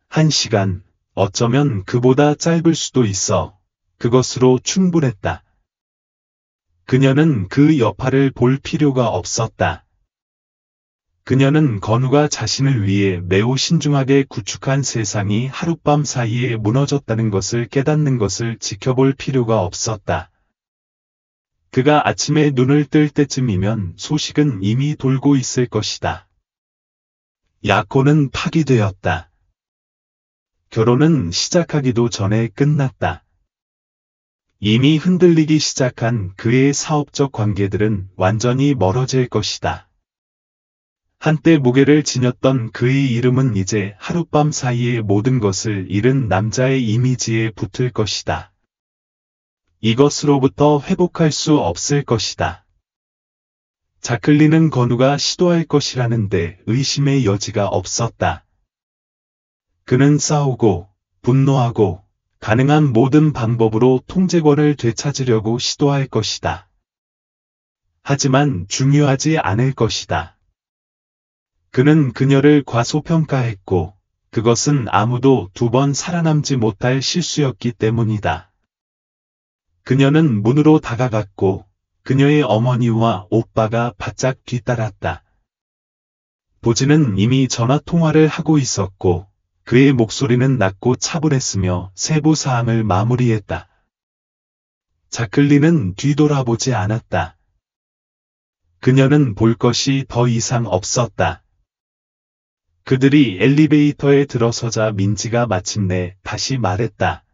S1: 1시간, 어쩌면 그보다 짧을 수도 있어. 그것으로 충분했다. 그녀는 그 여파를 볼 필요가 없었다. 그녀는 건우가 자신을 위해 매우 신중하게 구축한 세상이 하룻밤 사이에 무너졌다는 것을 깨닫는 것을 지켜볼 필요가 없었다. 그가 아침에 눈을 뜰 때쯤이면 소식은 이미 돌고 있을 것이다. 약혼은 파기되었다. 결혼은 시작하기도 전에 끝났다. 이미 흔들리기 시작한 그의 사업적 관계들은 완전히 멀어질 것이다. 한때 무게를 지녔던 그의 이름은 이제 하룻밤 사이에 모든 것을 잃은 남자의 이미지에 붙을 것이다. 이것으로부터 회복할 수 없을 것이다. 자클린은 건우가 시도할 것이라는데 의심의 여지가 없었다. 그는 싸우고 분노하고 가능한 모든 방법으로 통제권을 되찾으려고 시도할 것이다. 하지만 중요하지 않을 것이다. 그는 그녀를 과소평가했고 그것은 아무도 2번 살아남지 못할 실수였기 때문이다. 그녀는 문으로 다가갔고 그녀의 어머니와 오빠가 바짝 뒤따랐다. 보지는 이미 전화통화를 하고 있었고 그의 목소리는 낮고 차분했으며 세부 사항을 마무리했다. 자클린은 뒤돌아보지 않았다. 그녀는 볼 것이 더 이상 없었다. 그들이 엘리베이터에 들어서자 민지가 마침내 다시 말했다.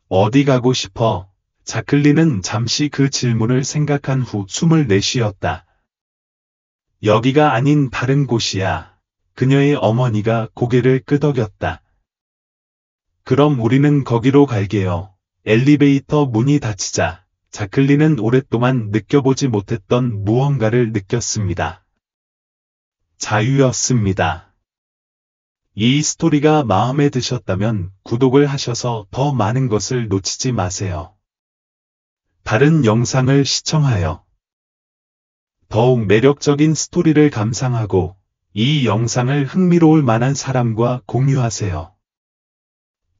S1: 어디 가고 싶어? 자클린은 잠시 그 질문을 생각한 후 숨을 내쉬었다. 여기가 아닌 다른 곳이야. 그녀의 어머니가 고개를 끄덕였다. 그럼 우리는 거기로 갈게요. 엘리베이터 문이 닫히자 자클린은 오랫동안 느껴보지 못했던 무언가를 느꼈습니다. 자유였습니다. 이 스토리가 마음에 드셨다면 구독을 하셔서 더 많은 것을 놓치지 마세요. 다른 영상을 시청하여 더욱 매력적인 스토리를 감상하고 이 영상을 흥미로울 만한 사람과 공유하세요.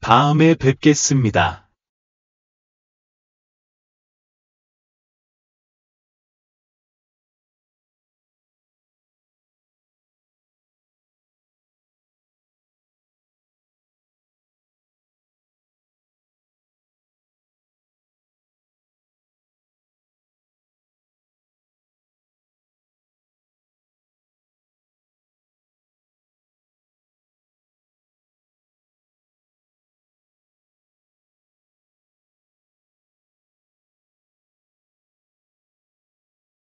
S1: 다음에 뵙겠습니다.